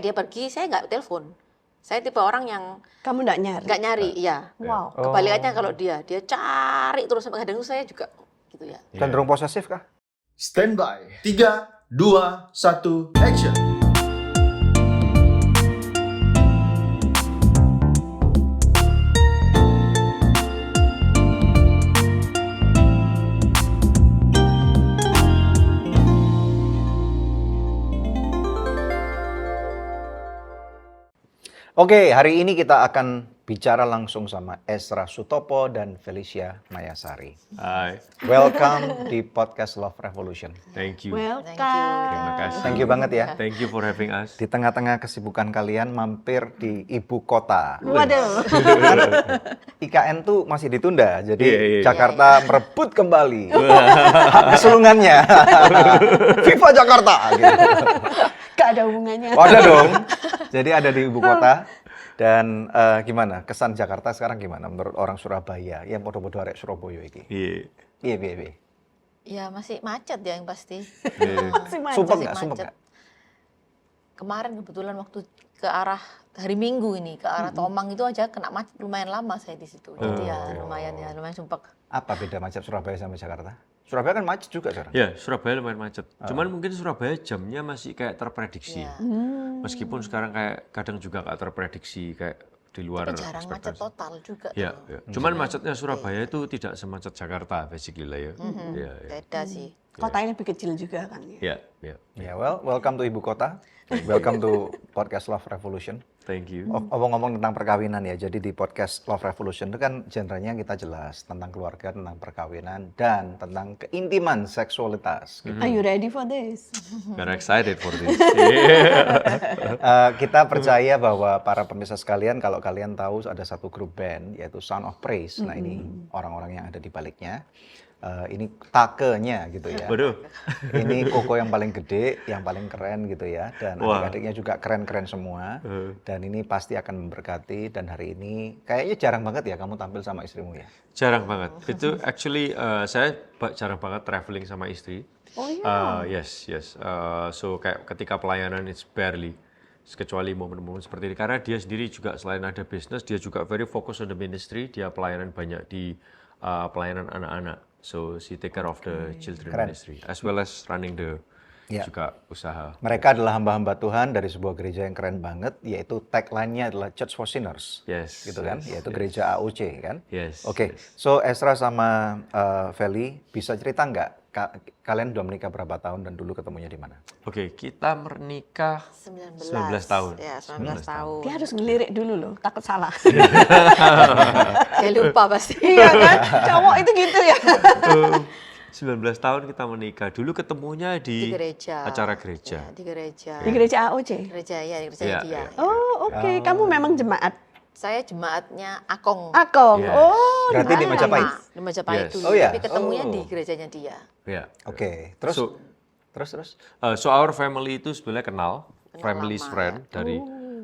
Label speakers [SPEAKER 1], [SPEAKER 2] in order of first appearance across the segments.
[SPEAKER 1] Dia pergi, saya nggak telepon. Saya tipe orang yang
[SPEAKER 2] Kamu nggak nyari?
[SPEAKER 1] iya.
[SPEAKER 2] Wow.
[SPEAKER 1] Kebalikannya kalau dia cari terus sampai kadang saya juga gitu ya.
[SPEAKER 3] Cenderung posesif kah?
[SPEAKER 4] Standby. 3, 2, 1, action.
[SPEAKER 3] Oke, hari ini kita akan bicara langsung sama Ezra Sutopo dan Felicia Mayasari.
[SPEAKER 5] Hai,
[SPEAKER 3] Welcome di podcast Love Revolution.
[SPEAKER 5] thank you.
[SPEAKER 1] Thank you.
[SPEAKER 5] Terima kasih.
[SPEAKER 3] Thank you banget ya.
[SPEAKER 5] Thank you for having us.
[SPEAKER 3] Di tengah-tengah kesibukan kalian mampir di ibu kota.
[SPEAKER 2] Waduh.
[SPEAKER 3] Kan IKN tuh masih ditunda, jadi
[SPEAKER 5] Iya.
[SPEAKER 3] Jakarta merebut kembali hak kesulungannya. Viva Jakarta! Gitu.
[SPEAKER 2] Gak ada hubungannya.
[SPEAKER 3] Oh, ada dong. Jadi ada di ibu kota. Dan gimana kesan Jakarta sekarang gimana menurut orang Surabaya? Ya podo-podo arek Surabaya iki.
[SPEAKER 5] Iya.
[SPEAKER 3] Iya, iya.
[SPEAKER 1] Ya masih macet ya yang pasti.
[SPEAKER 2] Masih macet.
[SPEAKER 3] Sumpah
[SPEAKER 1] Masih
[SPEAKER 3] nggak? Sumpah
[SPEAKER 1] macet.
[SPEAKER 3] nggak?
[SPEAKER 1] Kemarin kebetulan waktu ke arah hari Minggu ini ke arah Tomang itu aja kena macet lumayan lama saya di situ. Jadi ya lumayan sumpah.
[SPEAKER 3] Apa beda macet Surabaya sama Jakarta? Surabaya kan macet juga sekarang.
[SPEAKER 5] Ya, Surabaya lumayan macet. Cuman mungkin Surabaya jamnya masih kayak terprediksi.
[SPEAKER 1] Ya.
[SPEAKER 5] Meskipun sekarang kayak kadang juga nggak terprediksi kayak di luar
[SPEAKER 1] Tapi jarang macet
[SPEAKER 5] ekspektasi.
[SPEAKER 1] total juga.
[SPEAKER 5] Ya,
[SPEAKER 1] tuh.
[SPEAKER 5] ya. Cuman macetnya Surabaya itu tidak semacet Jakarta basically lah ya. Ya, ya.
[SPEAKER 1] Beda sih.
[SPEAKER 2] Kota ini lebih kecil juga kan ya.
[SPEAKER 5] Ya, ya.
[SPEAKER 3] Ya, welcome to ibu kota. Welcome to podcast Love Revolution.
[SPEAKER 5] Thank you.
[SPEAKER 3] Ngomong-ngomong tentang perkawinan ya, jadi di podcast Love Revolution itu kan genrenya kita jelas tentang keluarga, tentang perkawinan, dan tentang keintiman seksualitas. Gitu.
[SPEAKER 2] Are you ready for this?
[SPEAKER 5] Very excited for this.
[SPEAKER 3] Kita percaya bahwa para pemirsa sekalian, kalau kalian tahu ada satu grup band yaitu Sound of Praise. Nah ini orang-orang yang ada di baliknya. Ini takenya gitu ya.
[SPEAKER 5] Waduh.
[SPEAKER 3] Ini koko yang paling gede, yang paling keren gitu ya. Dan
[SPEAKER 5] Wah.
[SPEAKER 3] adik-adiknya juga keren-keren semua. Dan ini pasti akan memberkati. Dan hari ini kayaknya jarang banget ya kamu tampil sama istrimu ya.
[SPEAKER 5] Jarang banget. Itu actually saya jarang banget traveling sama istri.
[SPEAKER 2] Oh iya.
[SPEAKER 5] Yes. So kayak ketika pelayanan it's barely. Kecuali momen-momen seperti ini. Karena dia sendiri juga selain ada bisnis, dia juga very focus on the ministry. Dia pelayanan banyak di pelayanan anak-anak. So she take care of the children
[SPEAKER 3] Keren.
[SPEAKER 5] ministry. As well as running the
[SPEAKER 3] Ya.
[SPEAKER 5] juga usaha.
[SPEAKER 3] Mereka adalah hamba-hamba Tuhan dari sebuah gereja yang keren banget, yaitu tagline-nya adalah Church for Sinners.
[SPEAKER 5] Yes.
[SPEAKER 3] Gitu kan,
[SPEAKER 5] yes,
[SPEAKER 3] yaitu
[SPEAKER 5] yes.
[SPEAKER 3] gereja AOC kan.
[SPEAKER 5] Yes.
[SPEAKER 3] Oke,
[SPEAKER 5] yes.
[SPEAKER 3] so Ezra sama Feli bisa cerita nggak kalian udah menikah berapa tahun dan dulu ketemunya di mana?
[SPEAKER 5] Oke, kita menikah 19 tahun.
[SPEAKER 1] Ya, 19 tahun.
[SPEAKER 2] Dia harus ngelirik dulu loh, takut salah.
[SPEAKER 1] Saya lupa pasti.
[SPEAKER 2] Iya kan? Cowok itu gitu ya.
[SPEAKER 5] 19 tahun kita menikah. Dulu ketemunya
[SPEAKER 1] Di
[SPEAKER 5] di
[SPEAKER 1] gereja.
[SPEAKER 5] acara gereja.
[SPEAKER 1] Ya, di gereja.
[SPEAKER 2] Di gereja AOC.
[SPEAKER 1] Gereja ya, di gereja
[SPEAKER 5] Iya,
[SPEAKER 1] dia.
[SPEAKER 5] iya.
[SPEAKER 2] Oh oke, kamu memang jemaat
[SPEAKER 1] Saya jemaatnya Akong.
[SPEAKER 2] Akong.
[SPEAKER 5] Yes.
[SPEAKER 2] Oh,
[SPEAKER 3] Berarti di Majapahit?
[SPEAKER 1] Di Majapahit
[SPEAKER 5] Yes.
[SPEAKER 1] dulu.
[SPEAKER 3] Oh, iya?
[SPEAKER 1] Tapi ketemunya
[SPEAKER 3] Oh.
[SPEAKER 1] di gerejanya dia.
[SPEAKER 5] Ya.
[SPEAKER 3] Oke, terus terus.
[SPEAKER 5] So our family itu sebenarnya kenal family's
[SPEAKER 1] lama,
[SPEAKER 5] friend dari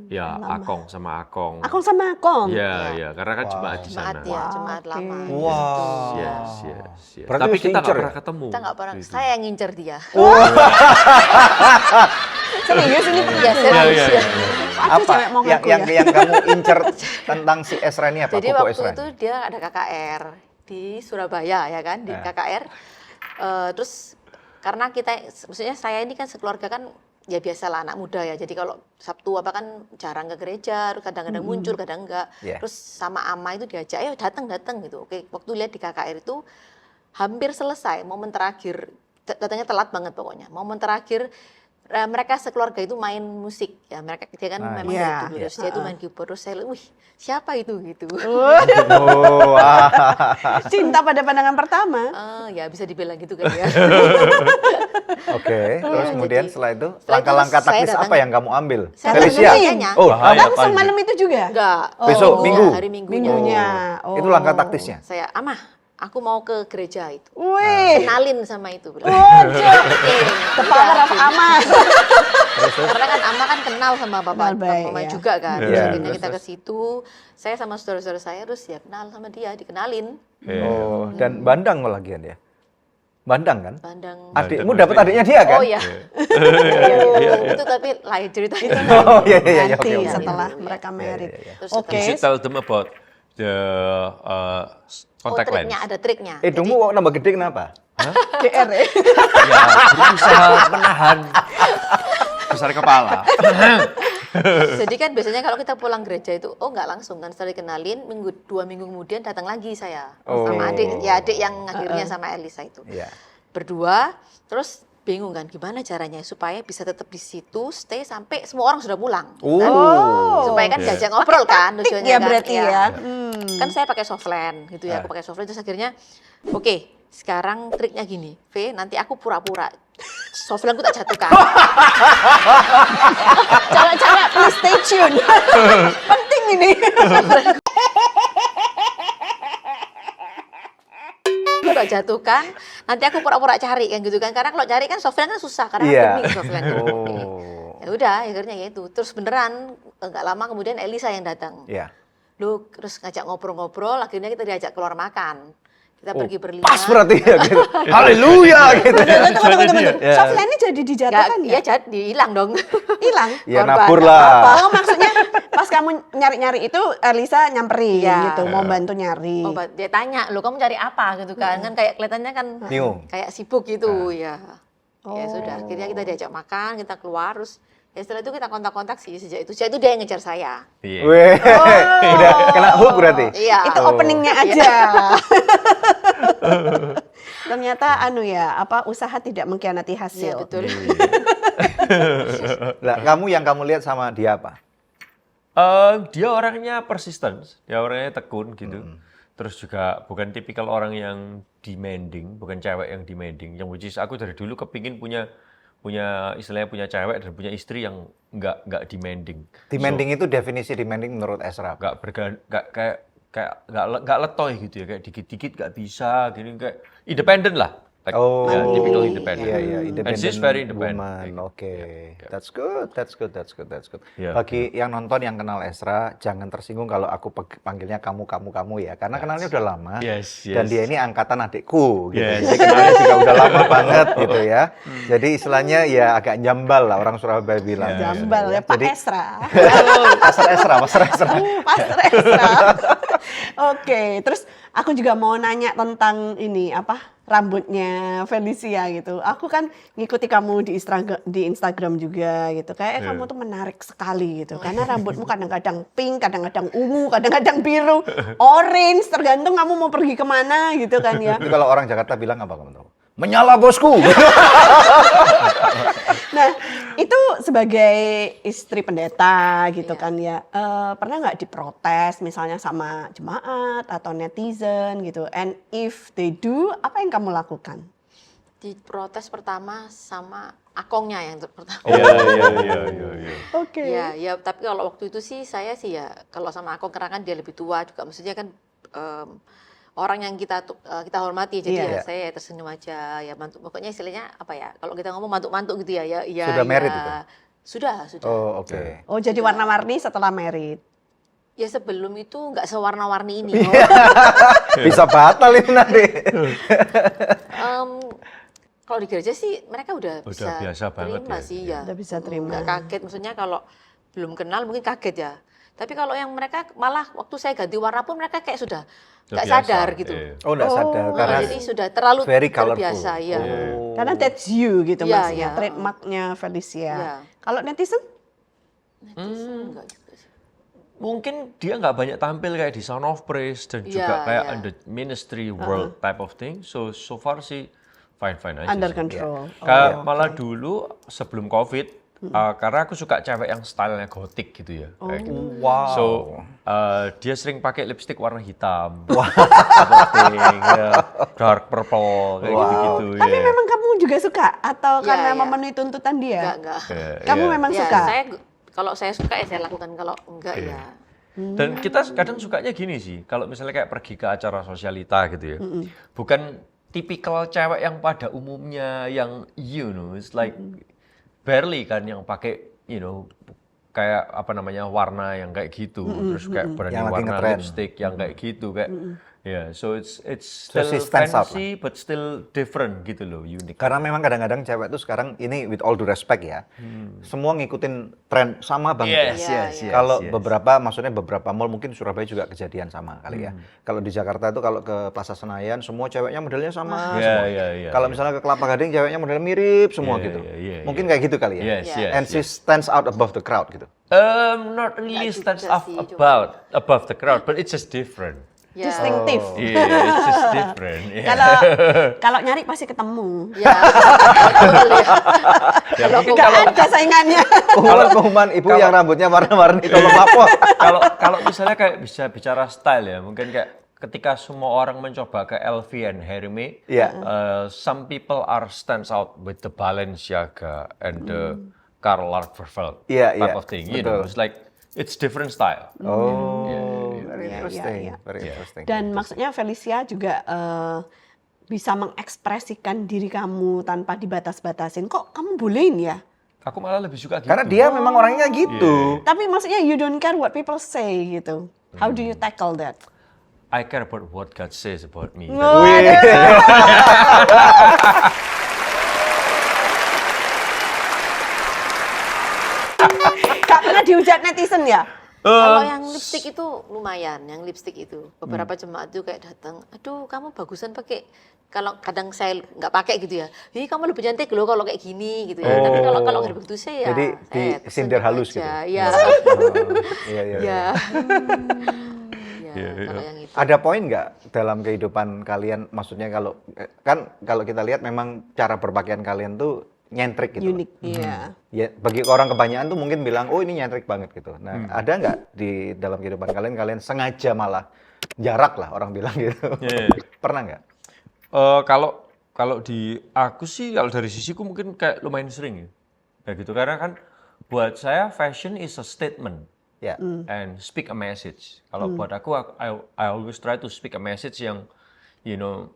[SPEAKER 5] ya Akong sama Akong.
[SPEAKER 2] Akong sama Akong.
[SPEAKER 5] Ya, karena kan jemaat di
[SPEAKER 1] Jemaat
[SPEAKER 5] sana.
[SPEAKER 1] ya, jemaat
[SPEAKER 2] Oke.
[SPEAKER 1] lama.
[SPEAKER 3] Wow.
[SPEAKER 5] Yes.
[SPEAKER 3] Berarti
[SPEAKER 5] Tapi
[SPEAKER 3] mesti
[SPEAKER 5] kita nggak
[SPEAKER 3] incer
[SPEAKER 5] pernah
[SPEAKER 3] ya?
[SPEAKER 5] ketemu.
[SPEAKER 1] Kita nggak pernah,
[SPEAKER 5] gitu.
[SPEAKER 1] saya yang ngincer dia.
[SPEAKER 2] Serius ini
[SPEAKER 1] Iya,
[SPEAKER 2] pengakuan.
[SPEAKER 1] serius ya.
[SPEAKER 2] Aku
[SPEAKER 3] Apa
[SPEAKER 2] cewek mau
[SPEAKER 3] yang,
[SPEAKER 2] ngaku
[SPEAKER 3] yang,
[SPEAKER 2] ya.
[SPEAKER 3] yang kamu incer tentang si Ezra ini apa?
[SPEAKER 1] Jadi
[SPEAKER 3] Koko
[SPEAKER 1] waktu
[SPEAKER 3] Ezra
[SPEAKER 1] itu
[SPEAKER 3] ini?
[SPEAKER 1] dia ada KKR di Surabaya ya kan, di KKR. Terus karena kita, maksudnya saya ini kan sekeluarga kan ya biasalah anak muda ya. Jadi kalau Sabtu apa kan jarang ke gereja, terus kadang-kadang muncul, kadang enggak.
[SPEAKER 3] Yeah.
[SPEAKER 1] Terus sama ama itu diajak, ayo datang gitu. Oke, waktu lihat di KKR itu hampir selesai, momen terakhir, datangnya telat banget pokoknya. Momen terakhir mereka sekeluarga itu main musik ya, mereka dia kan memang
[SPEAKER 2] Iya.
[SPEAKER 1] dari dulu terus dia itu main keyboard, terus saya lihat, wih siapa itu gitu.
[SPEAKER 3] Oh,
[SPEAKER 2] Cinta pada pandangan pertama.
[SPEAKER 1] Ya bisa dibilang gitu kan ya.
[SPEAKER 3] Oke, terus kemudian
[SPEAKER 1] jadi-
[SPEAKER 3] setelah itu
[SPEAKER 1] setelah itu
[SPEAKER 3] langkah-langkah
[SPEAKER 1] saya
[SPEAKER 3] taktis apa
[SPEAKER 1] datang-
[SPEAKER 3] yang kamu ambil?
[SPEAKER 1] Saya
[SPEAKER 3] Felicia?
[SPEAKER 1] datang ke
[SPEAKER 3] Oh,
[SPEAKER 5] Bahaya,
[SPEAKER 2] Langsung
[SPEAKER 5] apa
[SPEAKER 2] malam itu juga?
[SPEAKER 1] Enggak.
[SPEAKER 3] Besok, Minggu?
[SPEAKER 1] Hari Minggunya.
[SPEAKER 2] Minggunya. Oh.
[SPEAKER 3] Itu langkah taktisnya.
[SPEAKER 1] Saya, Amah, aku mau ke gereja itu.
[SPEAKER 2] Wih.
[SPEAKER 1] Kenalin sama itu. Bilang.
[SPEAKER 2] The power of Ama.
[SPEAKER 1] Karena kan Ama kan kenal sama
[SPEAKER 2] Kenal baik,
[SPEAKER 1] Bapak
[SPEAKER 2] ya.
[SPEAKER 1] juga kan.
[SPEAKER 3] Iya.
[SPEAKER 1] Terus akhirnya kita ke situ, saya sama saudara-saudara saya terus ya kenal sama dia, dikenalin.
[SPEAKER 5] Iya.
[SPEAKER 3] Oh, dan bandang lagian ya? Bandang kan?
[SPEAKER 1] Bandang.
[SPEAKER 3] Adikmu dapat adiknya dia kan?
[SPEAKER 1] Oh iya. Itu tapi lain cerita itu.
[SPEAKER 3] Oh iya.
[SPEAKER 2] Nanti
[SPEAKER 3] Oke.
[SPEAKER 2] setelah mereka married.
[SPEAKER 1] Terus
[SPEAKER 2] Oke.
[SPEAKER 5] You should tell them about the contact lens.
[SPEAKER 1] triknya, ada triknya.
[SPEAKER 3] Hidungmu kok nambah gede kenapa?
[SPEAKER 2] GR ya.
[SPEAKER 5] Ya, berusaha menahan besar kepala.
[SPEAKER 1] Jadi kan biasanya kalau kita pulang gereja itu, nggak langsung kan, setelah dikenalin, 2 minggu kemudian datang lagi saya sama adik yang akhirnya sama Elisa itu.
[SPEAKER 3] Iya.
[SPEAKER 1] Berdua, terus bingung kan gimana caranya supaya bisa tetap di situ, stay sampai semua orang sudah pulang. Kan? Supaya kan diajak ngobrol kan tujuannya
[SPEAKER 2] ya
[SPEAKER 1] kan.
[SPEAKER 2] berarti
[SPEAKER 1] Iya.
[SPEAKER 2] ya.
[SPEAKER 1] Kan saya pakai softland gitu ya, aku pakai softland terus akhirnya oke, sekarang triknya gini, V, nanti aku pura-pura softlandku tak jatuhkan.
[SPEAKER 2] Cewek-cewek please stay tune. Penting ini.
[SPEAKER 1] Aku tak jatuhkan, nanti aku pura-pura cari kan gitu kan, karena kalau cari kan softland kan susah karena
[SPEAKER 3] Iya.
[SPEAKER 1] bening softland.
[SPEAKER 3] Oh.
[SPEAKER 1] Ya udah, akhirnya ya itu. Terus beneran nggak lama kemudian Elisa yang datang.
[SPEAKER 3] Iya.
[SPEAKER 1] Lu terus ngajak ngobrol-ngobrol, akhirnya kita diajak keluar makan. Kita pergi berlima.
[SPEAKER 3] Pas berarti ya gitu. Haleluya gitu.
[SPEAKER 2] Tunggu.
[SPEAKER 3] Ya.
[SPEAKER 2] Softland ini jadi dijatuhkan
[SPEAKER 1] Ya
[SPEAKER 2] ya?
[SPEAKER 1] jadi hilang dong.
[SPEAKER 2] Hilang.
[SPEAKER 3] Ya
[SPEAKER 1] Korban.
[SPEAKER 3] nabur lah.
[SPEAKER 2] Oh maksudnya pas kamu nyari-nyari itu Elisa nyamperin
[SPEAKER 1] Iya.
[SPEAKER 2] gitu, mau bantu nyari.
[SPEAKER 1] Oh, dia tanya, "Lo kamu cari apa?" gitu kan. Kan kayak kelihatannya kan
[SPEAKER 3] Bingung.
[SPEAKER 1] kayak sibuk gitu ya. Ya
[SPEAKER 2] Oh.
[SPEAKER 1] sudah, akhirnya kita diajak makan, kita keluar terus ya setelah itu kita kontak-kontak sih sejak itu. Sejak itu dia yang ngejar saya.
[SPEAKER 5] Iya.
[SPEAKER 3] Weh, udah kena hook berarti.
[SPEAKER 1] Iya.
[SPEAKER 2] Itu openingnya aja. Ternyata usaha tidak mengkhianati
[SPEAKER 1] Iya,
[SPEAKER 2] hasil.
[SPEAKER 1] betul.
[SPEAKER 3] Lah, yang kamu lihat sama dia apa?
[SPEAKER 5] Dia orangnya persistence, dia orangnya tekun gitu. Terus juga bukan tipikal orang yang demanding, bukan cewek yang demanding. Yang which is aku dari dulu kepingin punya istilahnya punya cewek dan punya istri yang nggak demanding.
[SPEAKER 3] Demanding itu definisi demanding menurut Esra.
[SPEAKER 5] Nggak letoy gitu ya, kayak dikit-dikit nggak bisa gini, kayak independen lah. Like, ya, typical independent.
[SPEAKER 3] Iya,
[SPEAKER 5] And she's very independent.
[SPEAKER 3] woman. Oke,
[SPEAKER 5] Yeah.
[SPEAKER 3] that's good.
[SPEAKER 5] Yeah.
[SPEAKER 3] Bagi yang nonton yang kenal Esra, jangan tersinggung kalau aku panggilnya kamu ya, karena kenalnya udah lama.
[SPEAKER 5] Yes.
[SPEAKER 3] Dan dia ini angkatan adikku, gitu.
[SPEAKER 5] Yes.
[SPEAKER 3] Jadi kenalnya juga udah lama banget gitu ya. Jadi istilahnya ya agak jambal lah orang Surabaya bilang.
[SPEAKER 2] Jambal ya, Pak
[SPEAKER 3] Jadi
[SPEAKER 2] Esra.
[SPEAKER 3] Pasar Esra.
[SPEAKER 2] Pastor Esra. Oke, terus aku juga mau nanya tentang rambutnya Felicia gitu. Aku kan ngikuti kamu di Instagram juga gitu. Kayak kamu tuh menarik sekali gitu. Karena rambutmu kadang-kadang pink, kadang-kadang ungu, kadang-kadang biru, orange, tergantung kamu mau pergi kemana gitu kan ya.
[SPEAKER 3] Itu kalau orang Jakarta bilang apa kamu tahu? Menyala bosku.
[SPEAKER 2] Nah, itu sebagai istri pendeta gitu kan ya, pernah nggak diprotes misalnya sama jemaat atau netizen gitu? And if they do, apa yang kamu lakukan?
[SPEAKER 1] Diprotes pertama sama akongnya yang pertama.
[SPEAKER 5] Iya.
[SPEAKER 2] Oke.
[SPEAKER 1] Ya, tapi kalau waktu itu sih saya sih ya kalau sama akong karena kan dia lebih tua juga, maksudnya kan orang yang kita hormati, jadi
[SPEAKER 3] Iya.
[SPEAKER 1] ya saya ya tersenyum aja ya, pokoknya istilahnya apa ya, kalau kita ngomong mantuk-mantuk gitu ya.
[SPEAKER 3] Sudah married itu?
[SPEAKER 1] Sudah.
[SPEAKER 3] Oh, oke.
[SPEAKER 2] Oh, jadi warna-warni setelah married.
[SPEAKER 1] Ya sebelum itu nggak sewarna-warni ini.
[SPEAKER 3] Bisa batal ini nanti.
[SPEAKER 1] Kalau di gereja sih mereka udah bisa
[SPEAKER 5] biasa banget
[SPEAKER 1] terima
[SPEAKER 5] ya.
[SPEAKER 1] sih ya.
[SPEAKER 2] Udah bisa terima.
[SPEAKER 1] Nggak kaget, maksudnya kalau belum kenal mungkin kaget ya. Tapi kalau yang mereka malah waktu saya ganti warna pun mereka kayak sudah nggak
[SPEAKER 5] biasa,
[SPEAKER 1] sadar gitu.
[SPEAKER 5] iya.
[SPEAKER 3] Oh, enggak sadar karena
[SPEAKER 1] Jadi sudah terlalu
[SPEAKER 3] very colorful.
[SPEAKER 1] terbiasa ya.
[SPEAKER 2] Karena that's you gitu
[SPEAKER 1] Iya,
[SPEAKER 2] maksudnya,
[SPEAKER 1] iya.
[SPEAKER 2] trademarknya Felicia.
[SPEAKER 1] Iya.
[SPEAKER 2] Kalau netizen?
[SPEAKER 1] Enggak juga sih.
[SPEAKER 5] Mungkin dia nggak banyak tampil kayak di Sound of Praise dan juga
[SPEAKER 1] Iya,
[SPEAKER 5] kayak
[SPEAKER 1] iya.
[SPEAKER 5] on the ministry world type of thing. So far sih fine aja.
[SPEAKER 2] Under
[SPEAKER 5] sih.
[SPEAKER 2] control.
[SPEAKER 5] Kayak malah dulu sebelum COVID, karena aku suka cewek yang stylenya gotik gitu ya. Kayak gitu.
[SPEAKER 3] wow.
[SPEAKER 5] So dia sering pakai lipstick warna hitam, gotik, ya, dark purple kayak gitu-gitu.
[SPEAKER 2] Tapi
[SPEAKER 5] ya.
[SPEAKER 2] memang kamu juga suka atau
[SPEAKER 1] Iya,
[SPEAKER 2] karena
[SPEAKER 1] iya.
[SPEAKER 2] memenuhi tuntutan dia?
[SPEAKER 1] Enggak.
[SPEAKER 2] Kamu
[SPEAKER 5] Iya.
[SPEAKER 2] memang
[SPEAKER 1] Ya,
[SPEAKER 2] suka?
[SPEAKER 1] kalau saya suka ya saya lakukan, kalau enggak ya.
[SPEAKER 5] Dan kita kadang sukanya gini sih, kalau misalnya kayak pergi ke acara sosialita gitu ya, bukan tipikal cewek yang pada umumnya yang it's like barely kan yang pakai kayak warna yang kayak gitu, terus kayak berani
[SPEAKER 3] Yang lagi
[SPEAKER 5] warna
[SPEAKER 3] ngetren.
[SPEAKER 5] lipstick yang kayak gitu, kayak Yeah, so it's
[SPEAKER 3] So
[SPEAKER 5] still
[SPEAKER 3] she stands out
[SPEAKER 5] fancy but still different gitu loh, unik.
[SPEAKER 3] Karena memang kadang-kadang cewek tuh sekarang ini with all due respect ya, semua ngikutin tren sama banget
[SPEAKER 5] Yes,
[SPEAKER 3] ya.
[SPEAKER 5] yes, yes.
[SPEAKER 3] Kalau
[SPEAKER 5] yes.
[SPEAKER 3] maksudnya beberapa mall mungkin Surabaya juga kejadian sama kali ya. Kalau di Jakarta itu kalau ke Plaza Senayan semua ceweknya modelnya sama
[SPEAKER 5] Iya,
[SPEAKER 3] semua.
[SPEAKER 5] iya, iya,
[SPEAKER 3] Kalau
[SPEAKER 5] iya.
[SPEAKER 3] misalnya ke Kelapa Gading ceweknya modelnya mirip semua
[SPEAKER 5] Iya,
[SPEAKER 3] gitu.
[SPEAKER 5] iya, iya,
[SPEAKER 3] Mungkin
[SPEAKER 5] iya.
[SPEAKER 3] kayak gitu kali ya.
[SPEAKER 5] Yes,
[SPEAKER 1] Yeah.
[SPEAKER 5] yes,
[SPEAKER 3] And she
[SPEAKER 5] yes.
[SPEAKER 3] stands out above the crowd gitu.
[SPEAKER 5] Not really
[SPEAKER 1] Nggak
[SPEAKER 5] stands
[SPEAKER 1] juga
[SPEAKER 5] up
[SPEAKER 1] sih, cuma-
[SPEAKER 5] above the crowd, but it's just different.
[SPEAKER 1] Ya.
[SPEAKER 2] Distinctive.
[SPEAKER 5] Yeah, it's just different. Yeah.
[SPEAKER 2] Kalau nyari pasti ketemu.
[SPEAKER 1] Ya, betul ya. Kalau aku
[SPEAKER 2] Nggak ada saingannya.
[SPEAKER 3] Pengumuman ibu yang rambutnya warna-warni tolong apa?
[SPEAKER 5] Kalau misalnya kayak bisa bicara style ya, mungkin kayak ketika semua orang mencoba ke LV and Hermès,
[SPEAKER 3] Iya.
[SPEAKER 5] some people are stands out with the Balenciaga and the Karl Lagerfeld
[SPEAKER 3] Iya,
[SPEAKER 5] type
[SPEAKER 3] iya,
[SPEAKER 5] of thing.
[SPEAKER 3] betul.
[SPEAKER 5] You know, it's like it's different style.
[SPEAKER 3] Oh, very
[SPEAKER 2] Iya,
[SPEAKER 3] interesting,
[SPEAKER 2] iya.
[SPEAKER 3] very interesting.
[SPEAKER 2] Dan maksudnya Felicia juga bisa mengekspresikan diri kamu tanpa dibatas-batasin. Kok kamu bolehin ya?
[SPEAKER 5] Aku malah lebih suka gitu.
[SPEAKER 3] Karena dia memang orangnya gitu.
[SPEAKER 2] Tapi maksudnya you don't care what people say gitu. How do you tackle that?
[SPEAKER 5] I care about what God says about me.
[SPEAKER 2] Gak pernah dihujat netizen ya?
[SPEAKER 1] Kalau yang lipstick itu lumayan, yang lipstick itu beberapa jemaat itu kayak datang, aduh kamu bagusan pakai. Kalau kadang saya nggak pakai gitu ya, hi kamu lebih cantik loh kalau kayak gini gitu ya. Tapi kalau nggak begitu saya,
[SPEAKER 3] Jadi
[SPEAKER 1] saya
[SPEAKER 3] disindir
[SPEAKER 1] tersenyum
[SPEAKER 3] halus
[SPEAKER 1] aja.
[SPEAKER 3] gitu?
[SPEAKER 1] Iya,
[SPEAKER 3] Iya, iya.
[SPEAKER 1] iya. Ya, kalau yang itu.
[SPEAKER 3] Ada poin nggak dalam kehidupan kalian? Maksudnya kalau kita lihat memang cara berpakaian kalian tuh nyentrik gitu.
[SPEAKER 2] Unik, iya.
[SPEAKER 3] Ya, bagi orang kebanyakan tuh mungkin bilang, oh ini nyentrik banget gitu. Nah, ada nggak di dalam kehidupan kalian sengaja malah jarak lah orang bilang gitu?
[SPEAKER 5] Iya.
[SPEAKER 3] Pernah nggak?
[SPEAKER 5] Kalau di aku sih, kalau dari sisiku mungkin kayak lumayan sering ya. Kayak gitu, karena kan buat saya fashion is a statement
[SPEAKER 3] Ya.
[SPEAKER 5] and speak a message. Kalau buat aku, I always try to speak a message yang, you know,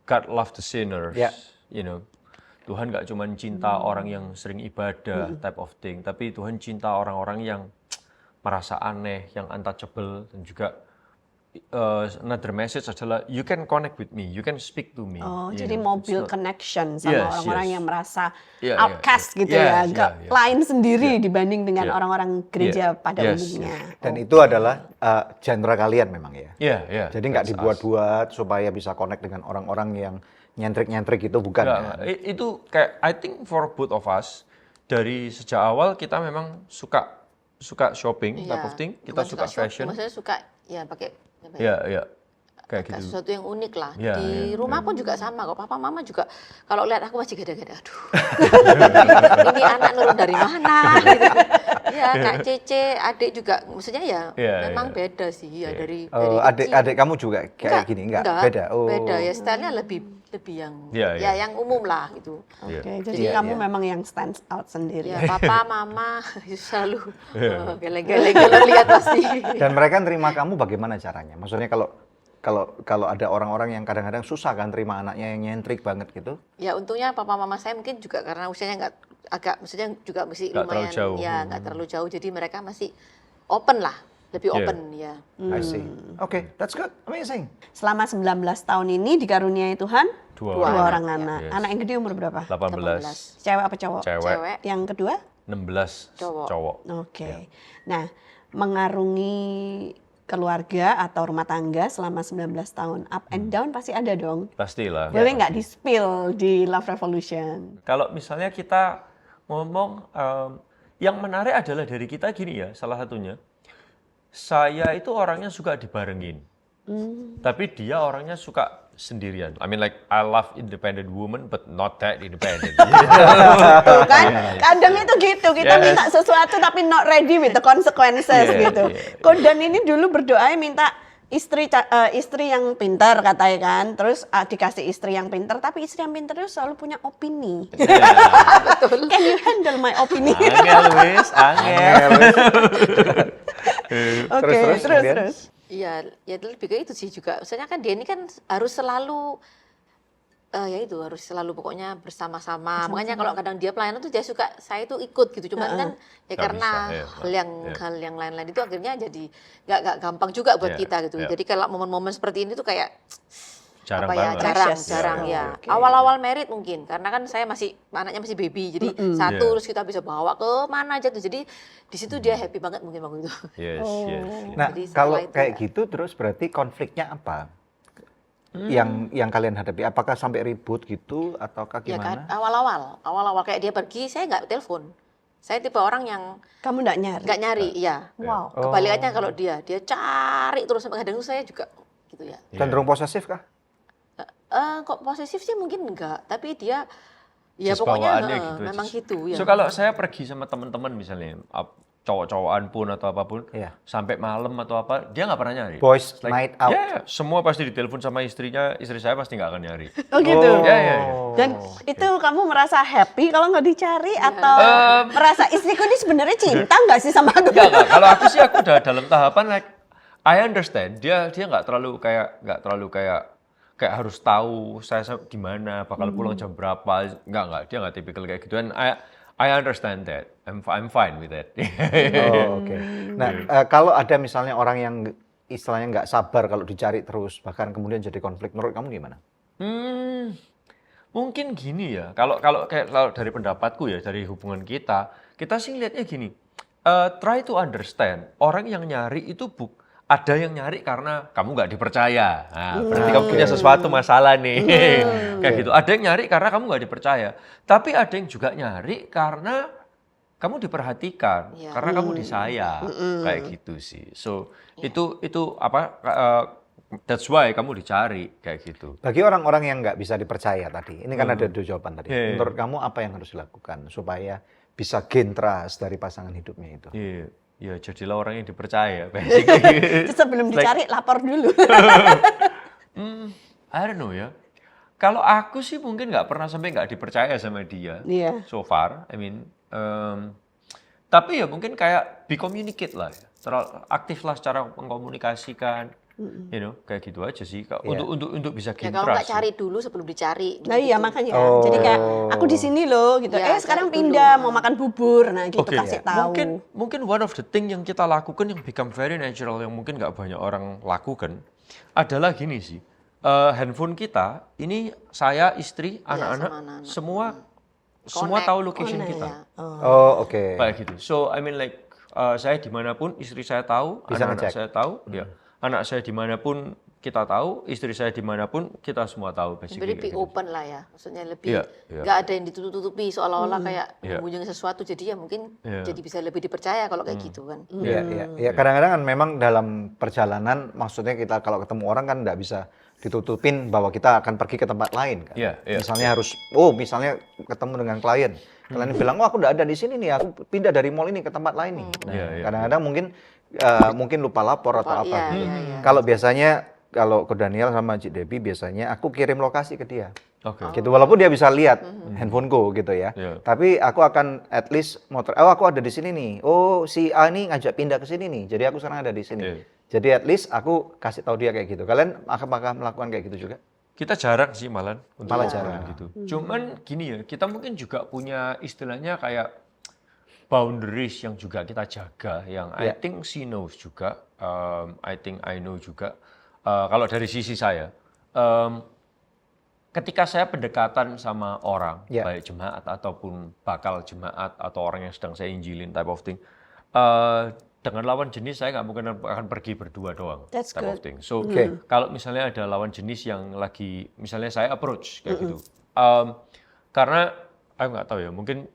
[SPEAKER 5] God love the sinners,
[SPEAKER 3] Ya.
[SPEAKER 5] you know. Tuhan nggak cuma cinta orang yang sering ibadah, type of thing, tapi Tuhan cinta orang-orang yang merasa aneh, yang untouchable, dan juga another message adalah you can connect with me, you can speak to me.
[SPEAKER 2] Oh,
[SPEAKER 5] you
[SPEAKER 2] jadi
[SPEAKER 5] know.
[SPEAKER 2] mau
[SPEAKER 5] It's
[SPEAKER 2] build
[SPEAKER 5] not-
[SPEAKER 2] connection sama
[SPEAKER 5] Yes,
[SPEAKER 2] orang-orang
[SPEAKER 5] yes.
[SPEAKER 2] yang merasa
[SPEAKER 5] Iya,
[SPEAKER 2] outcast
[SPEAKER 5] iya.
[SPEAKER 2] gitu
[SPEAKER 5] Yes,
[SPEAKER 2] ya,
[SPEAKER 5] iya,
[SPEAKER 2] agak
[SPEAKER 5] iya.
[SPEAKER 2] lain sendiri dibanding dengan
[SPEAKER 5] Iya.
[SPEAKER 2] orang-orang gereja
[SPEAKER 5] Iya.
[SPEAKER 2] pada
[SPEAKER 5] Yes,
[SPEAKER 2] umumnya.
[SPEAKER 3] Dan itu adalah genre kalian memang ya.
[SPEAKER 5] Iya, iya.
[SPEAKER 3] Jadi nggak
[SPEAKER 5] That's us.
[SPEAKER 3] dibuat-buat supaya bisa connect dengan orang-orang yang nyentrik-nyentrik itu bukan
[SPEAKER 5] Nggak,
[SPEAKER 3] kan?
[SPEAKER 5] nggak. Itu kayak I think for both of us dari sejak awal kita memang suka shopping type
[SPEAKER 1] Iya,
[SPEAKER 5] of thing, kita
[SPEAKER 1] bukan
[SPEAKER 5] suka
[SPEAKER 1] shopping,
[SPEAKER 5] fashion.
[SPEAKER 1] maksudnya suka ya pakai apa ya,
[SPEAKER 5] Iya, iya. Kayak
[SPEAKER 1] agak
[SPEAKER 5] gitu.
[SPEAKER 1] sesuatu yang unik lah.
[SPEAKER 5] Iya,
[SPEAKER 1] Di
[SPEAKER 5] iya,
[SPEAKER 1] rumah
[SPEAKER 5] iya.
[SPEAKER 1] pun juga sama kok. Papa mama juga kalau lihat aku masih gada-gada. Aduh. Ini anak nurun dari mana gitu. Ya, Kak Cece, adik juga maksudnya ya
[SPEAKER 5] Iya,
[SPEAKER 1] memang
[SPEAKER 5] iya.
[SPEAKER 1] beda sih ya dari
[SPEAKER 3] Adik kamu juga kayak
[SPEAKER 1] Enggak,
[SPEAKER 3] gini? Enggak,
[SPEAKER 1] enggak,
[SPEAKER 3] beda? Oh.
[SPEAKER 1] Beda ya, stylenya lebih yang
[SPEAKER 5] Iya,
[SPEAKER 1] ya
[SPEAKER 5] iya.
[SPEAKER 1] yang umum lah gitu.
[SPEAKER 2] Oke,
[SPEAKER 5] Iya.
[SPEAKER 2] jadi
[SPEAKER 3] Iya,
[SPEAKER 2] kamu
[SPEAKER 3] iya.
[SPEAKER 2] memang yang stands out sendiri.
[SPEAKER 1] Ya, papa, mama selalu geleng-geleng kalau lihat pasti.
[SPEAKER 3] Dan mereka nerima kamu bagaimana caranya? Maksudnya kalau ada orang-orang yang kadang-kadang susah kan terima anaknya yang nyentrik banget gitu?
[SPEAKER 1] Ya untungnya papa mama saya mungkin juga karena usianya nggak agak maksudnya juga masih
[SPEAKER 5] Nggak terlalu
[SPEAKER 1] lumayan
[SPEAKER 5] jauh.
[SPEAKER 1] ya nggak terlalu jauh jadi mereka masih open lah lebih
[SPEAKER 5] Iya.
[SPEAKER 1] open ya.
[SPEAKER 3] I see. Oke, that's good, amazing.
[SPEAKER 2] Selama 19 tahun ini dikaruniai Tuhan
[SPEAKER 5] Dua
[SPEAKER 2] dua
[SPEAKER 5] orang.
[SPEAKER 2] orang anak.
[SPEAKER 5] Yes.
[SPEAKER 2] Anak yang gede umur berapa?
[SPEAKER 5] 18,
[SPEAKER 2] Cewek apa cowok?
[SPEAKER 5] cewek,
[SPEAKER 1] Cewek,
[SPEAKER 2] 'Yang kedua?
[SPEAKER 5] 16
[SPEAKER 1] Cowok.
[SPEAKER 5] cowok.
[SPEAKER 2] Oke. Nah, mengarungi keluarga atau rumah tangga selama 19 tahun, up and down pasti ada dong.
[SPEAKER 5] Pastilah.
[SPEAKER 2] Boleh nggak di-spill di Love Revolution?
[SPEAKER 5] Kalau misalnya kita ngomong, yang menarik adalah dari kita gini ya, salah satunya. Saya itu orangnya suka dibarengin. Tapi dia orangnya suka sendirian. I mean like, I love independent woman, but not that independent.
[SPEAKER 2] Tuh kan, kadang itu gitu, kita
[SPEAKER 5] Yes.
[SPEAKER 2] minta sesuatu tapi not ready with the consequences
[SPEAKER 5] Yeah,
[SPEAKER 2] gitu.
[SPEAKER 5] yeah,
[SPEAKER 2] Kodan ini dulu berdoa minta istri yang pintar katanya kan, terus dikasih istri yang pintar, tapi istri yang pintar itu selalu punya opini. Can you handle my opini?
[SPEAKER 5] Angel wis, angel.
[SPEAKER 2] Oke,
[SPEAKER 3] Terus, kemudian?
[SPEAKER 2] terus.
[SPEAKER 1] Iya, ya lebih ke itu sih juga. Maksudnya kan dia ini kan harus selalu Ya itu harus selalu pokoknya bersama-sama. Makanya kalau kadang dia pelayanan tuh dia suka saya itu ikut gitu. Cuman kan ya
[SPEAKER 5] Nggak
[SPEAKER 1] karena
[SPEAKER 5] bisa, ya.
[SPEAKER 1] hal yang lain-lain itu akhirnya jadi nggak gampang juga buat
[SPEAKER 5] Ya,
[SPEAKER 1] kita gitu.
[SPEAKER 5] ya.
[SPEAKER 1] Jadi kalau momen-momen seperti ini tuh kayak
[SPEAKER 5] Jarang
[SPEAKER 1] apa ya
[SPEAKER 5] banget.
[SPEAKER 1] jarang
[SPEAKER 2] Precious.
[SPEAKER 1] ya.
[SPEAKER 2] Oke.
[SPEAKER 1] Awal-awal merit mungkin karena kan saya anaknya masih baby. Jadi satu
[SPEAKER 5] Iya.
[SPEAKER 1] terus kita bisa bawa ke mana aja tuh. Jadi di situ dia happy banget mungkin waktu itu.
[SPEAKER 5] Yes,
[SPEAKER 2] Oh.
[SPEAKER 5] yes.
[SPEAKER 3] Nah,
[SPEAKER 1] Jadi
[SPEAKER 3] kalau
[SPEAKER 1] setelah itu
[SPEAKER 3] kayak
[SPEAKER 1] ya.
[SPEAKER 3] gitu terus berarti konfliknya apa? Yang kalian hadapi, apakah sampai ribut gitu ataukah
[SPEAKER 1] Ya kan
[SPEAKER 3] gimana?
[SPEAKER 1] awal-awal kayak dia pergi saya nggak telepon. Saya tipe orang yang
[SPEAKER 2] Kamu nggak nyari?
[SPEAKER 1] nggak nyari, ya.
[SPEAKER 2] Wow.
[SPEAKER 1] Kebalikannya kalau dia cari terus sampai kadang saya juga gitu ya.
[SPEAKER 3] Cenderung posesif kah?
[SPEAKER 1] Kok posesif sih mungkin enggak, tapi dia ya
[SPEAKER 5] Just
[SPEAKER 1] pokoknya
[SPEAKER 5] bawaannya gitu.
[SPEAKER 1] memang gitu ya.
[SPEAKER 5] So kalau saya pergi sama teman-teman misalnya cowok-cowokan pun atau apapun,
[SPEAKER 3] Iya.
[SPEAKER 5] sampai malam atau apa, dia nggak pernah nyari.
[SPEAKER 3] Boys night out.
[SPEAKER 5] Ya, semua pasti ditelepon sama istrinya, istri saya pasti nggak akan nyari.
[SPEAKER 2] Oh gitu.
[SPEAKER 5] Ya, ya, ya.
[SPEAKER 2] Dan itu kamu merasa happy kalau nggak dicari atau merasa istriku ini sebenarnya cinta nggak sih sama aku?
[SPEAKER 5] Enggak. Kalau aku sih aku udah dalam tahapan like I understand. Dia nggak terlalu kayak harus tahu saya di mana, bakal pulang jam berapa. Enggak. Dia nggak tipikal kayak gitu. Dan I understand that. I'm fine with that.
[SPEAKER 3] Oh, oke. Nah, kalau ada misalnya orang yang istilahnya nggak sabar kalau dicari terus, bahkan kemudian jadi konflik, menurut kamu gimana?
[SPEAKER 5] Mungkin gini ya. Kalau dari pendapatku ya, dari hubungan kita sih lihatnya gini. Try to understand. Orang yang nyari itu ada yang nyari karena kamu nggak dipercaya. Nah, berarti kamu punya sesuatu masalah nih. Kayak gitu. Ada yang nyari karena kamu nggak dipercaya. Tapi ada yang juga nyari karena kamu diperhatikan,
[SPEAKER 1] Iya.
[SPEAKER 5] karena kamu disayang. Kayak gitu sih. So, itu apa that's why kamu dicari kayak gitu.
[SPEAKER 3] Bagi orang-orang yang nggak bisa dipercaya tadi, ini kan ada dua jawaban tadi.
[SPEAKER 5] Iya.
[SPEAKER 3] Menurut kamu apa yang harus dilakukan supaya bisa gain trust dari pasangan hidupnya itu?
[SPEAKER 5] Iya, ya jadilah orang yang dipercaya. basically.
[SPEAKER 2] Terus sebelum dicari lapor dulu.
[SPEAKER 5] I don't know ya. Kalau aku sih mungkin nggak pernah sampai nggak dipercaya sama dia.
[SPEAKER 2] Iya.
[SPEAKER 5] So far, I mean, tapi ya mungkin kayak be communicate lah, ya. Aktif lah secara mengkomunikasikan, you know, kayak gitu aja sih. Untuk bisa
[SPEAKER 1] Ya
[SPEAKER 5] gain
[SPEAKER 1] kalau nggak
[SPEAKER 5] trust.
[SPEAKER 1] cari dulu sebelum dicari.
[SPEAKER 2] Nah iya
[SPEAKER 1] gitu.
[SPEAKER 2] makanya.
[SPEAKER 3] Oh.
[SPEAKER 2] Jadi kayak aku di sini loh gitu.
[SPEAKER 1] Iya,
[SPEAKER 2] Sekarang
[SPEAKER 1] cari dulu.
[SPEAKER 2] pindah mau makan bubur. Nah gitu
[SPEAKER 5] Oke.
[SPEAKER 2] kasih tahu.
[SPEAKER 5] Mungkin one of the thing yang kita lakukan yang become very natural yang mungkin nggak banyak orang lakukan adalah gini sih. Handphone kita ini saya, istri, anak-anak
[SPEAKER 1] sama anak-anak.
[SPEAKER 5] semua
[SPEAKER 1] Connect.
[SPEAKER 5] tahu location
[SPEAKER 2] Connect,
[SPEAKER 5] kita.
[SPEAKER 2] ya. Oh.
[SPEAKER 3] Oh, oke.
[SPEAKER 5] Kayak gitu. So I mean like saya dimanapun istri saya tahu,
[SPEAKER 3] Bisa
[SPEAKER 5] anak-anak
[SPEAKER 3] ngecek.
[SPEAKER 5] saya tahu, ya. Anak saya dimanapun kita tahu, istri saya dimanapun kita semua tahu. Basically
[SPEAKER 1] Lebih
[SPEAKER 5] kayak gitu.
[SPEAKER 1] open lah ya, maksudnya lebih
[SPEAKER 5] Iya, iya.
[SPEAKER 1] nggak ada yang ditutup-tutupi seolah-olah kayak
[SPEAKER 5] Iya.
[SPEAKER 1] mengunjungi sesuatu, jadi ya mungkin
[SPEAKER 5] Iya.
[SPEAKER 1] jadi bisa lebih dipercaya kalau kayak gitu kan.
[SPEAKER 3] Iya, iya. Ya, kadang-kadang kan memang dalam perjalanan, maksudnya kita kalau ketemu orang kan nggak bisa ditutupin bahwa kita akan pergi ke tempat lain kan.
[SPEAKER 5] Iya, iya.
[SPEAKER 3] Misalnya misalnya ketemu dengan klien. Klien bilang, aku udah ada di sini nih, aku pindah dari mall ini ke tempat lain nih. Nah,
[SPEAKER 5] Iya, iya,
[SPEAKER 3] kadang-kadang mungkin lupa lapor atau apa.
[SPEAKER 1] iya,
[SPEAKER 3] gitu.
[SPEAKER 1] iya, iya.
[SPEAKER 3] Kalau biasanya, kalau ke Daniel sama Cik Debbie biasanya aku kirim lokasi ke dia.
[SPEAKER 5] Oke.
[SPEAKER 3] Gitu, walaupun dia bisa lihat handphoneku gitu ya.
[SPEAKER 5] Iya.
[SPEAKER 3] Tapi aku akan at least aku ada di sini nih. Oh, si A nih ngajak pindah ke sini nih. Jadi aku sekarang ada di sini.
[SPEAKER 5] Iya.
[SPEAKER 3] Jadi at least aku kasih tahu dia kayak gitu. Kalian apakah melakukan kayak gitu juga?
[SPEAKER 5] Kita jarang sih malah untuk
[SPEAKER 3] Malah
[SPEAKER 5] melakukan
[SPEAKER 3] jarang.
[SPEAKER 5] gitu. Cuman gini ya, kita mungkin juga punya istilahnya kayak boundaries yang juga kita jaga, yang I
[SPEAKER 3] Yeah.
[SPEAKER 5] think she knows juga, I think I know juga. Kalau dari sisi saya, ketika saya pendekatan sama orang,
[SPEAKER 3] Yeah.
[SPEAKER 5] baik jemaat ataupun bakal jemaat atau orang yang sedang saya injilin type of thing, dengan lawan jenis saya nggak mungkin akan pergi berdua doang.
[SPEAKER 2] That's
[SPEAKER 5] type of
[SPEAKER 2] good.
[SPEAKER 5] thing. So
[SPEAKER 3] Oke.
[SPEAKER 5] kalau misalnya ada lawan jenis yang lagi, misalnya saya approach kayak gitu, karena aku nggak tahu ya, mungkin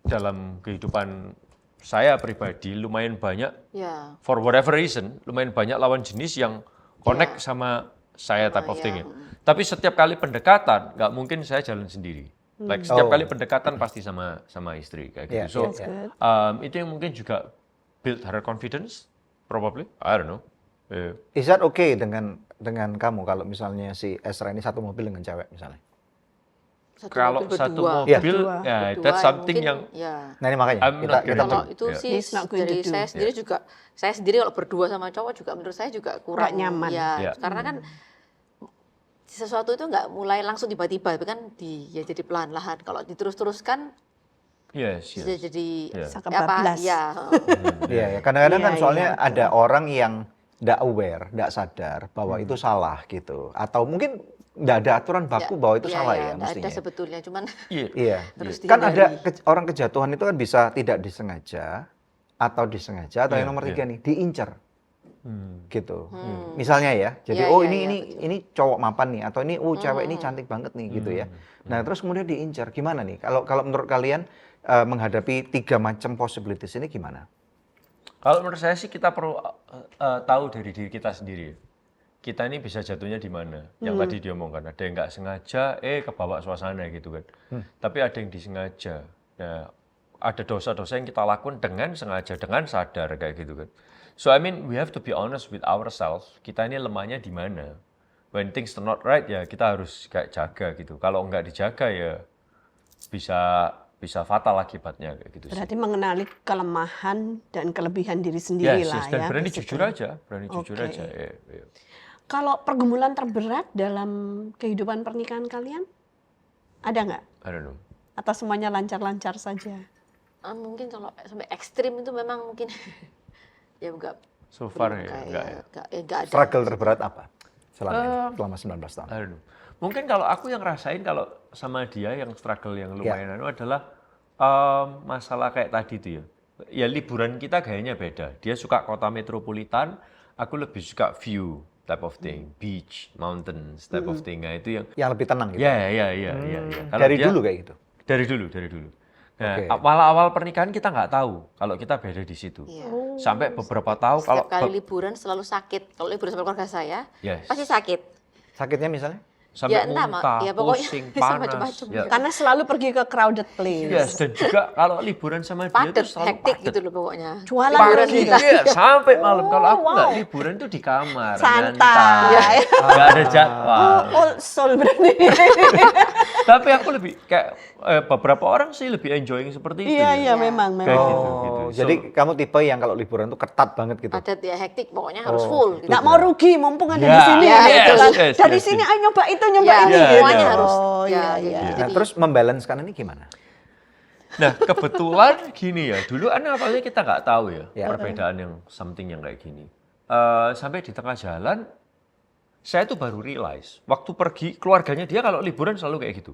[SPEAKER 5] dalam kehidupan saya pribadi lumayan banyak,
[SPEAKER 1] Ya.
[SPEAKER 5] for whatever reason, lumayan banyak lawan jenis yang connect sama saya type of thing ya. Tapi setiap kali pendekatan nggak mungkin saya jalan sendiri. Like setiap
[SPEAKER 3] Oh.
[SPEAKER 5] kali pendekatan pasti sama istri kayak gitu.
[SPEAKER 3] Yeah,
[SPEAKER 5] So itu yang mungkin juga build her confidence, probably. I don't know.
[SPEAKER 3] Is that okay dengan kamu kalau misalnya si Esra ini satu mobil dengan cewek misalnya?
[SPEAKER 5] Kalau satu
[SPEAKER 1] berdua.
[SPEAKER 5] mobil,
[SPEAKER 2] Berdua.
[SPEAKER 5] ya
[SPEAKER 1] Berdua
[SPEAKER 5] that's
[SPEAKER 1] ya
[SPEAKER 5] something
[SPEAKER 1] mungkin,
[SPEAKER 5] yang
[SPEAKER 1] ya.
[SPEAKER 3] Nah ini makanya
[SPEAKER 5] I'm
[SPEAKER 3] kita
[SPEAKER 5] not
[SPEAKER 3] kita
[SPEAKER 5] gonna
[SPEAKER 1] Kalau
[SPEAKER 5] do.
[SPEAKER 1] itu
[SPEAKER 5] Yeah.
[SPEAKER 1] sih
[SPEAKER 2] He's not going
[SPEAKER 1] dari
[SPEAKER 2] to do.
[SPEAKER 1] saya sendiri juga, saya sendiri kalau berdua sama cowok juga menurut saya juga kurang
[SPEAKER 2] nyaman.
[SPEAKER 1] Ya,
[SPEAKER 5] Yeah.
[SPEAKER 1] karena kan sesuatu itu nggak mulai langsung tiba-tiba, tapi kan jadi pelan-lahan. Kalau diterus-teruskan
[SPEAKER 5] Yes,
[SPEAKER 1] bisa
[SPEAKER 5] yes.
[SPEAKER 1] jadi
[SPEAKER 5] Yeah.
[SPEAKER 2] Bisa kebablas.
[SPEAKER 1] ya.
[SPEAKER 3] Iya, ya. Kadang-kadang
[SPEAKER 2] Iya,
[SPEAKER 3] kan soalnya
[SPEAKER 2] iya,
[SPEAKER 3] ada orang yang nggak aware, nggak sadar bahwa itu salah gitu. Atau mungkin nggak ada aturan baku bahwa itu salah ya
[SPEAKER 1] nggak
[SPEAKER 3] mestinya.
[SPEAKER 1] ada sebetulnya, cuman
[SPEAKER 5] Iya.
[SPEAKER 3] Iya.
[SPEAKER 1] terus
[SPEAKER 3] Kan ada
[SPEAKER 1] dihindari.
[SPEAKER 3] orang kejatuhan itu kan bisa tidak disengaja atau disengaja atau
[SPEAKER 5] Iya,
[SPEAKER 3] yang nomor 3
[SPEAKER 5] iya.
[SPEAKER 3] nih diincer
[SPEAKER 5] Hmm.
[SPEAKER 3] gitu. Misalnya ya. Jadi
[SPEAKER 1] Iya,
[SPEAKER 3] oh
[SPEAKER 1] iya,
[SPEAKER 3] ini
[SPEAKER 1] iya,
[SPEAKER 3] ini cowok mapan nih atau ini cewek ini cantik banget nih gitu ya. Nah, terus kemudian diincer. Gimana nih? Kalau menurut kalian menghadapi 3 macam possibilities ini gimana?
[SPEAKER 5] Kalau menurut saya sih kita perlu tahu dari diri kita sendiri. Kita ini bisa jatuhnya di mana? Yang tadi dia omongkan, ada yang nggak sengaja, kebawa suasana gitu kan. Tapi ada yang disengaja. Nah, ada dosa-dosa yang kita lakukan dengan sengaja, dengan sadar kayak gitu kan. So I mean, we have to be honest with ourselves. Kita ini lemahnya di mana? When things are not right ya kita harus kayak jaga gitu. Kalau nggak dijaga ya bisa fatal akibatnya kayak gitu sih.
[SPEAKER 2] Berarti mengenali kelemahan dan kelebihan diri sendiri
[SPEAKER 5] Yes,
[SPEAKER 2] lah
[SPEAKER 5] yes, dan
[SPEAKER 2] ya.
[SPEAKER 5] berani
[SPEAKER 2] basically.
[SPEAKER 5] jujur aja, berani jujur
[SPEAKER 2] Oke.
[SPEAKER 5] aja. Iya.
[SPEAKER 2] Kalau pergumulan terberat dalam kehidupan pernikahan kalian ada nggak?
[SPEAKER 5] I don't know.
[SPEAKER 2] Atau semuanya lancar-lancar saja?
[SPEAKER 1] Mungkin kalau sampai ekstrim itu memang mungkin ya enggak.
[SPEAKER 5] So far ya,
[SPEAKER 1] Kayak
[SPEAKER 5] enggak ya.
[SPEAKER 1] enggak ada.
[SPEAKER 3] Struggle terberat apa selama 19 tahun?
[SPEAKER 5] I don't know. Mungkin kalau aku yang rasain kalau sama dia yang struggle yang lumayan anu adalah masalah kayak tadi itu ya. Ya liburan kita gayanya beda. Dia suka kota metropolitan, aku lebih suka view type of thing, beach, mountains type of thing. Nah, itu yang
[SPEAKER 3] Yang lebih tenang gitu.
[SPEAKER 5] ya. Kalau
[SPEAKER 3] Dari
[SPEAKER 5] dia-
[SPEAKER 3] dulu kayak gitu.
[SPEAKER 5] Dari dulu. Nah,
[SPEAKER 3] Oke.
[SPEAKER 5] awal-awal pernikahan kita nggak tahu kalau kita beda di situ.
[SPEAKER 1] Iya.
[SPEAKER 5] Sampai beberapa tahun kalau
[SPEAKER 1] Setiap kali liburan selalu sakit. Kalau liburan sama keluarga saya,
[SPEAKER 5] Yes.
[SPEAKER 1] pasti sakit.
[SPEAKER 3] Sakitnya misalnya?
[SPEAKER 5] sampai
[SPEAKER 1] Ya, entah,
[SPEAKER 5] muntah,
[SPEAKER 1] ya pokoknya
[SPEAKER 5] pusing,
[SPEAKER 1] bisa
[SPEAKER 5] panas.
[SPEAKER 1] macam-macam.
[SPEAKER 5] Ya.
[SPEAKER 2] Karena selalu pergi ke crowded place.
[SPEAKER 5] Yes, dan juga kalau liburan sama dia
[SPEAKER 1] Padet,
[SPEAKER 5] tuh selalu
[SPEAKER 1] hektik
[SPEAKER 5] padet.
[SPEAKER 1] gitu loh pokoknya.
[SPEAKER 2] Jualan
[SPEAKER 1] Liburan
[SPEAKER 2] lagi.
[SPEAKER 1] kita.
[SPEAKER 5] Iya, sampai malam. Kalau aku nggak
[SPEAKER 2] wow.
[SPEAKER 5] liburan tuh di kamar,
[SPEAKER 2] Santai.
[SPEAKER 5] nyantai. Nggak ada jadwal.
[SPEAKER 2] Old soul berarti.
[SPEAKER 5] Tapi aku lebih kayak beberapa orang sih lebih enjoying seperti itu.
[SPEAKER 2] Iya,
[SPEAKER 5] ya.
[SPEAKER 2] iya memang,
[SPEAKER 5] Kayak
[SPEAKER 2] memang.
[SPEAKER 5] gitu.
[SPEAKER 3] Oh,
[SPEAKER 5] So,
[SPEAKER 3] jadi kamu tipe yang kalau liburan tuh ketat banget gitu.
[SPEAKER 1] Padat ya, hektik pokoknya harus full. Gitu.
[SPEAKER 2] Nggak mau rugi, mumpung ada di
[SPEAKER 5] Ya,
[SPEAKER 2] sini.
[SPEAKER 1] ya,
[SPEAKER 2] gitu
[SPEAKER 1] yes,
[SPEAKER 2] kan.
[SPEAKER 5] yes,
[SPEAKER 2] Dari
[SPEAKER 5] yes,
[SPEAKER 2] sini,
[SPEAKER 5] yes.
[SPEAKER 2] ayo nyoba itu, nyoba
[SPEAKER 1] Ya,
[SPEAKER 2] ini.
[SPEAKER 5] ya,
[SPEAKER 1] semuanya
[SPEAKER 5] ya.
[SPEAKER 1] harus.
[SPEAKER 2] Oh,
[SPEAKER 1] ya,
[SPEAKER 2] iya,
[SPEAKER 1] gitu.
[SPEAKER 2] iya.
[SPEAKER 3] Nah,
[SPEAKER 1] Jadi,
[SPEAKER 3] terus membalancekan ini gimana?
[SPEAKER 5] Nah, kebetulan gini ya. Dulu kan awalnya kita nggak tahu ya,
[SPEAKER 3] Ya.
[SPEAKER 5] perbedaan yang something yang kayak gini. Sampai di tengah jalan, saya tuh baru realize. Waktu pergi, keluarganya dia kalau liburan selalu kayak gitu.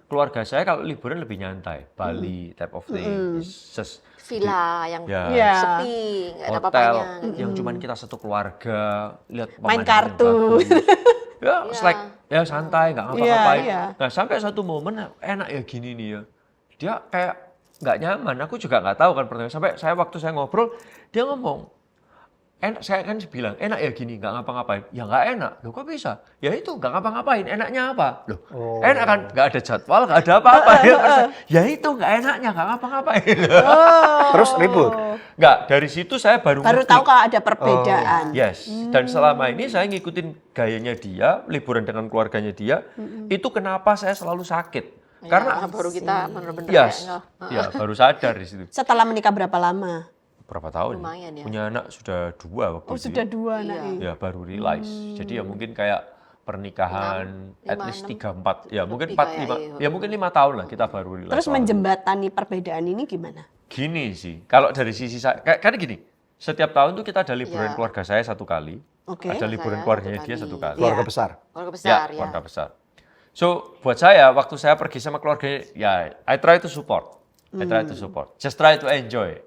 [SPEAKER 5] Keluarga saya kalau liburan lebih nyantai. Bali type of thing. It's just
[SPEAKER 1] villa yang
[SPEAKER 5] Ya.
[SPEAKER 2] Iya.
[SPEAKER 1] sepi, nggak ada
[SPEAKER 5] hotel
[SPEAKER 1] apa-apanya.
[SPEAKER 5] yang cuman kita satu keluarga, lihat
[SPEAKER 2] Main
[SPEAKER 5] pemandangan
[SPEAKER 2] kartu.
[SPEAKER 5] bagus. Ya, it's like, ya santai, nggak ngapa-ngapain.
[SPEAKER 2] Iya, iya.
[SPEAKER 5] Nah, sampai satu momen enak ya gini nih ya. Dia kayak nggak nyaman, aku juga nggak tahu kan pertama. Sampai waktu saya ngobrol, dia ngomong, enak, saya kan bilang, enak ya gini, nggak ngapa-ngapain. Ya nggak enak, loh kok bisa? Ya itu, nggak ngapa-ngapain, enaknya apa? Loh, enak kan, nggak ada jadwal, nggak ada apa-apa. Ya itu, nggak enaknya, nggak ngapa-ngapain.
[SPEAKER 3] Terus ribut.
[SPEAKER 5] Nggak, dari situ saya baru
[SPEAKER 2] Baru
[SPEAKER 5] ngerti.
[SPEAKER 2] tahu kalau ada perbedaan.
[SPEAKER 5] Yes, dan selama ini saya ngikutin gayanya dia, liburan dengan keluarganya dia, itu kenapa saya selalu sakit.
[SPEAKER 1] Ya,
[SPEAKER 5] Karena
[SPEAKER 1] baru kita bener-bener
[SPEAKER 5] yes,
[SPEAKER 1] kayak ngeh.
[SPEAKER 5] ya baru sadar di situ.
[SPEAKER 2] Setelah menikah berapa lama?
[SPEAKER 5] Berapa tahun?
[SPEAKER 1] Lumayan ya.
[SPEAKER 5] Punya anak sudah 2 waktu
[SPEAKER 2] Oh,
[SPEAKER 5] itu.
[SPEAKER 2] sudah 2 anaknya.
[SPEAKER 5] Ya baru realize. Jadi ya mungkin kayak pernikahan at
[SPEAKER 1] Lima,
[SPEAKER 5] least
[SPEAKER 1] enam,
[SPEAKER 5] 3-4, ya mungkin
[SPEAKER 1] lebih
[SPEAKER 5] 4
[SPEAKER 1] kayak
[SPEAKER 5] 5,
[SPEAKER 1] iya.
[SPEAKER 5] ya mungkin 5 tahun lah kita baru realize.
[SPEAKER 2] Terus
[SPEAKER 5] soal itu.
[SPEAKER 2] menjembatani perbedaan ini gimana?
[SPEAKER 5] Gini sih, kalau dari sisi saya, karena gini, setiap tahun tuh kita ada liburan
[SPEAKER 1] Ya.
[SPEAKER 5] keluarga saya 1 kali,
[SPEAKER 2] Oke.
[SPEAKER 5] ada liburan
[SPEAKER 1] Saya
[SPEAKER 5] keluarganya
[SPEAKER 1] 1
[SPEAKER 5] dia
[SPEAKER 1] kali.
[SPEAKER 5] 1 kali.
[SPEAKER 3] Keluarga
[SPEAKER 2] Iya.
[SPEAKER 3] besar.
[SPEAKER 1] Keluarga besar ya.
[SPEAKER 5] Keluarga besar. So, buat saya, waktu saya pergi sama keluarga, ya, I try to support. I try to support. Just try to enjoy.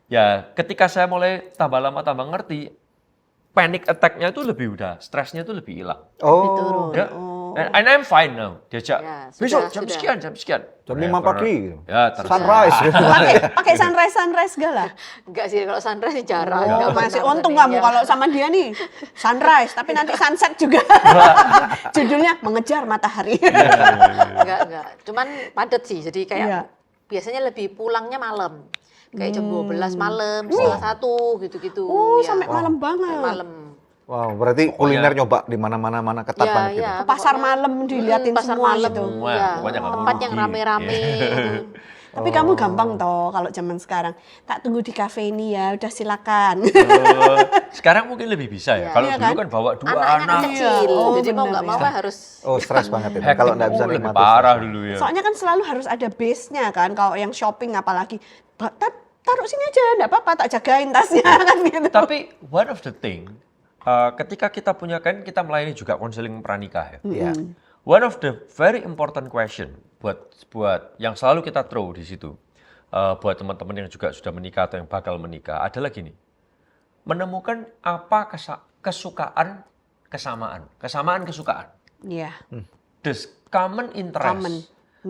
[SPEAKER 5] Ya, ketika saya mulai tambah lama tambah ngerti, panic attack-nya itu lebih udah, stresnya itu lebih hilang.
[SPEAKER 3] Oh,
[SPEAKER 5] Ya, and I'm fine now. Diajak,
[SPEAKER 1] Ya,
[SPEAKER 5] besok
[SPEAKER 1] sudah,
[SPEAKER 5] jam sekian.
[SPEAKER 3] Jam 5 pagi.
[SPEAKER 5] Ya, terus.
[SPEAKER 3] Sunrise.
[SPEAKER 2] Pakai sunrise segala.
[SPEAKER 1] Enggak sih, kalau sunrise sih jarang.
[SPEAKER 2] Oh,
[SPEAKER 1] Enggak
[SPEAKER 2] masih
[SPEAKER 1] pernah
[SPEAKER 2] untung
[SPEAKER 1] berani,
[SPEAKER 2] kamu
[SPEAKER 1] ya.
[SPEAKER 2] kalau sama dia nih sunrise, tapi nanti sunset juga. Judulnya mengejar matahari.
[SPEAKER 1] Enggak. Cuman padat sih, jadi kayak
[SPEAKER 2] Iya.
[SPEAKER 1] biasanya lebih pulangnya malam. Kayak jam 12 malam, setengah 1 gitu-gitu.
[SPEAKER 2] Oh,
[SPEAKER 1] ya.
[SPEAKER 2] sampai malam banget.
[SPEAKER 1] Sampai malam.
[SPEAKER 3] Wow, berarti kuliner nyoba di mana-mana ketat
[SPEAKER 1] Ya,
[SPEAKER 3] banget gitu.
[SPEAKER 1] ya.
[SPEAKER 2] Ke pasar malam diliatin
[SPEAKER 1] pasar
[SPEAKER 2] semua
[SPEAKER 1] malam,
[SPEAKER 2] gitu.
[SPEAKER 5] Semua,
[SPEAKER 1] ya.
[SPEAKER 5] pokoknya nggak mau
[SPEAKER 1] Tempat yang
[SPEAKER 5] rugi.
[SPEAKER 1] rame-rame.
[SPEAKER 5] Iya.
[SPEAKER 1] gitu.
[SPEAKER 2] Tapi kamu gampang toh kalau zaman sekarang. Tak tunggu di kafe ini ya, udah silakan.
[SPEAKER 5] Sekarang mungkin lebih bisa ya.
[SPEAKER 1] Iya.
[SPEAKER 5] Kalau
[SPEAKER 2] Iya
[SPEAKER 5] dulu
[SPEAKER 2] kan?
[SPEAKER 5] kan bawa 2
[SPEAKER 1] Anaknya kan
[SPEAKER 5] anak.
[SPEAKER 1] kecil,
[SPEAKER 2] Oh,
[SPEAKER 1] jadi mau
[SPEAKER 2] bener
[SPEAKER 1] nggak mau
[SPEAKER 2] ya.
[SPEAKER 1] harus
[SPEAKER 3] Oh, stres banget itu.
[SPEAKER 5] Hektik.
[SPEAKER 3] Kalau nggak bisa
[SPEAKER 5] Lebih
[SPEAKER 3] nikmatin
[SPEAKER 5] parah
[SPEAKER 3] stresnya.
[SPEAKER 5] dulu ya.
[SPEAKER 2] Soalnya kan selalu harus ada base-nya kan. Kalau yang shopping apalagi, taruh sini aja, enggak apa-apa, tak jagain tasnya kan gitu.
[SPEAKER 5] Tapi one of the thing, ketika kita punya kan kita melayani juga konseling pranikah ya.
[SPEAKER 3] Iya.
[SPEAKER 5] One of the very important question buat yang selalu kita throw di situ, buat teman-teman yang juga sudah menikah atau yang bakal menikah adalah gini, menemukan apa kesukaan kesamaan kesukaan,
[SPEAKER 2] Iya.
[SPEAKER 5] the common interest.
[SPEAKER 2] Common.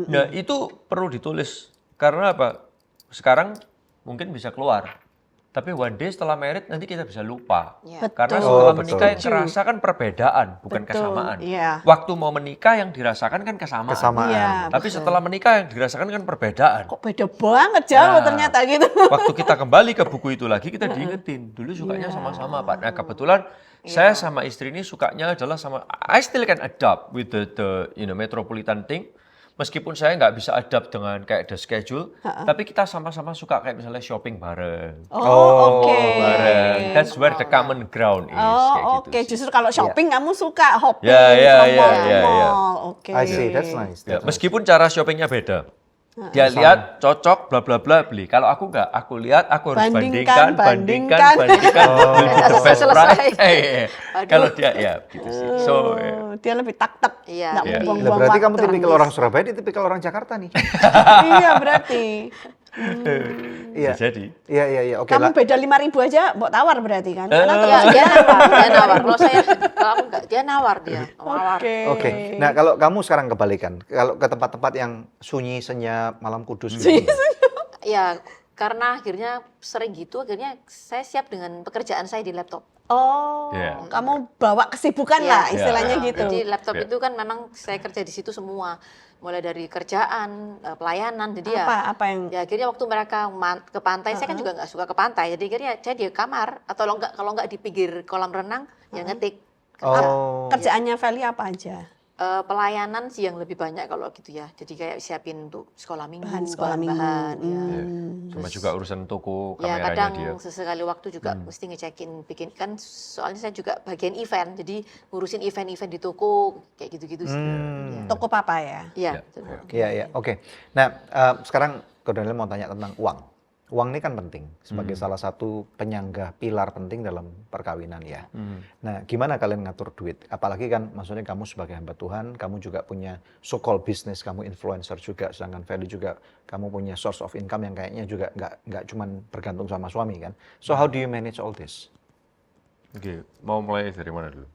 [SPEAKER 5] Nah itu perlu ditulis karena apa? Sekarang mungkin bisa keluar, tapi one day setelah married nanti kita bisa lupa.
[SPEAKER 1] Iya.
[SPEAKER 5] Karena
[SPEAKER 2] Betul.
[SPEAKER 5] setelah
[SPEAKER 3] Oh,
[SPEAKER 5] menikah yang
[SPEAKER 2] betul.
[SPEAKER 5] kerasa kan perbedaan, bukan
[SPEAKER 2] Betul,
[SPEAKER 5] kesamaan.
[SPEAKER 2] iya.
[SPEAKER 5] Waktu mau menikah yang dirasakan kan kesamaan.
[SPEAKER 3] Kesamaan.
[SPEAKER 2] Iya.
[SPEAKER 5] Tapi setelah menikah yang dirasakan kan perbedaan.
[SPEAKER 2] Kok beda banget jauh
[SPEAKER 5] Nah,
[SPEAKER 2] ternyata gitu.
[SPEAKER 5] Waktu kita kembali ke buku itu lagi kita diingetin, dulu sukanya sama-sama Pak. Nah kebetulan saya sama istri ini sukanya adalah sama, I still can adapt with the metropolitan thing. Meskipun saya nggak bisa adapt dengan kayak the schedule, tapi kita sama-sama suka kayak misalnya shopping bareng.
[SPEAKER 2] Oh, oke.
[SPEAKER 5] Bareng. That's where the common ground is. kayak
[SPEAKER 2] Oh,
[SPEAKER 5] gitu
[SPEAKER 2] oke.
[SPEAKER 5] sih.
[SPEAKER 2] Justru kalau shopping kamu suka hopping
[SPEAKER 5] Ya, ya,
[SPEAKER 2] from
[SPEAKER 5] ya,
[SPEAKER 2] mall to
[SPEAKER 5] ya, ya.
[SPEAKER 2] mall. Oke.
[SPEAKER 3] I see, that's nice.
[SPEAKER 5] Ya,
[SPEAKER 3] That's nice.
[SPEAKER 5] meskipun cara shoppingnya beda. Dia lihat cocok bla bla bla beli. Kalau aku nggak, aku lihat aku harus
[SPEAKER 2] Bandingkan.
[SPEAKER 5] bandingkan will be the best
[SPEAKER 1] Selesai.
[SPEAKER 5] price.
[SPEAKER 1] Aduh.
[SPEAKER 5] Kalau dia ya gitu sih. So
[SPEAKER 2] Oh, dia lebih tak-tak.
[SPEAKER 1] Iya.
[SPEAKER 2] Nggak
[SPEAKER 1] Iya.
[SPEAKER 3] Lah,
[SPEAKER 2] buang-buang
[SPEAKER 3] berarti kamu
[SPEAKER 2] waktu.
[SPEAKER 3] tipikal orang Surabaya, dia tipikal orang Jakarta nih.
[SPEAKER 2] Iya, berarti.
[SPEAKER 3] Iya.
[SPEAKER 5] bisa jadi.
[SPEAKER 3] Iya. Oke
[SPEAKER 2] Kamu
[SPEAKER 3] lah.
[SPEAKER 2] beda 5.000 aja, mau tawar berarti kan? Karena
[SPEAKER 1] Iya, dia nawar. Kalau saya, kalau aku nggak, dia nawar nawar.
[SPEAKER 3] Oke. Nah, kalau kamu sekarang kebalikan, kalau ke tempat-tempat yang sunyi, senyap, malam kudus gitu.
[SPEAKER 1] Ya, karena akhirnya sering gitu, akhirnya saya siap dengan pekerjaan saya di laptop.
[SPEAKER 2] Oh,
[SPEAKER 5] Iya.
[SPEAKER 2] kamu bawa kesibukan
[SPEAKER 1] Iya.
[SPEAKER 2] lah istilahnya
[SPEAKER 5] Iya.
[SPEAKER 2] gitu.
[SPEAKER 1] Jadi laptop
[SPEAKER 5] Iya.
[SPEAKER 1] itu kan memang saya kerja di situ semua, mulai dari kerjaan, pelayanan. Jadi
[SPEAKER 2] Apa yang
[SPEAKER 1] ya akhirnya waktu mereka ke pantai, saya kan juga nggak suka ke pantai. Jadi akhirnya saya di kamar atau kalau nggak di pinggir kolam renang, ya ngetik. Kerja.
[SPEAKER 3] Oh.
[SPEAKER 2] kerjaannya Feli apa aja?
[SPEAKER 1] Pelayanan sih yang lebih banyak kalau gitu ya. Jadi kayak siapin untuk sekolah minggu,
[SPEAKER 2] Bahan sekolah minggu.
[SPEAKER 1] bahan-bahan, ya.
[SPEAKER 5] Sama juga urusan toko
[SPEAKER 1] Ya
[SPEAKER 5] kameranya
[SPEAKER 1] kadang
[SPEAKER 5] dia.
[SPEAKER 1] sesekali waktu juga mesti ngecekin, bikin kan soalnya saya juga bagian event, jadi ngurusin event-event di toko kayak gitu-gitu sih.
[SPEAKER 3] Hmm.
[SPEAKER 2] Toko papa ya?
[SPEAKER 1] Iya.
[SPEAKER 5] Ya,
[SPEAKER 1] betul.
[SPEAKER 3] Iya. Oke. Nah, sekarang Ko Daniel mau tanya tentang uang. Uang ini kan penting sebagai salah satu penyangga pilar penting dalam perkawinan ya. Nah, gimana kalian ngatur duit? Apalagi kan maksudnya kamu sebagai hamba Tuhan, kamu juga punya so-called business, kamu influencer juga, sedangkan Feli juga kamu punya source of income yang kayaknya juga nggak cuman bergantung sama suami kan. So how do you manage all this?
[SPEAKER 5] Oke, mau mulai dari mana dulu?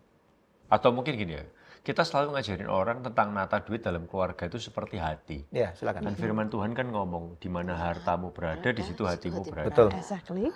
[SPEAKER 5] Atau mungkin gini ya, kita selalu ngajarin orang tentang nata duit dalam keluarga itu seperti hati.
[SPEAKER 3] Ya, silakan.
[SPEAKER 5] Dan firman Tuhan kan ngomong, di mana hartamu berada, di situ hatimu berada.
[SPEAKER 3] Betul.
[SPEAKER 2] Exactly.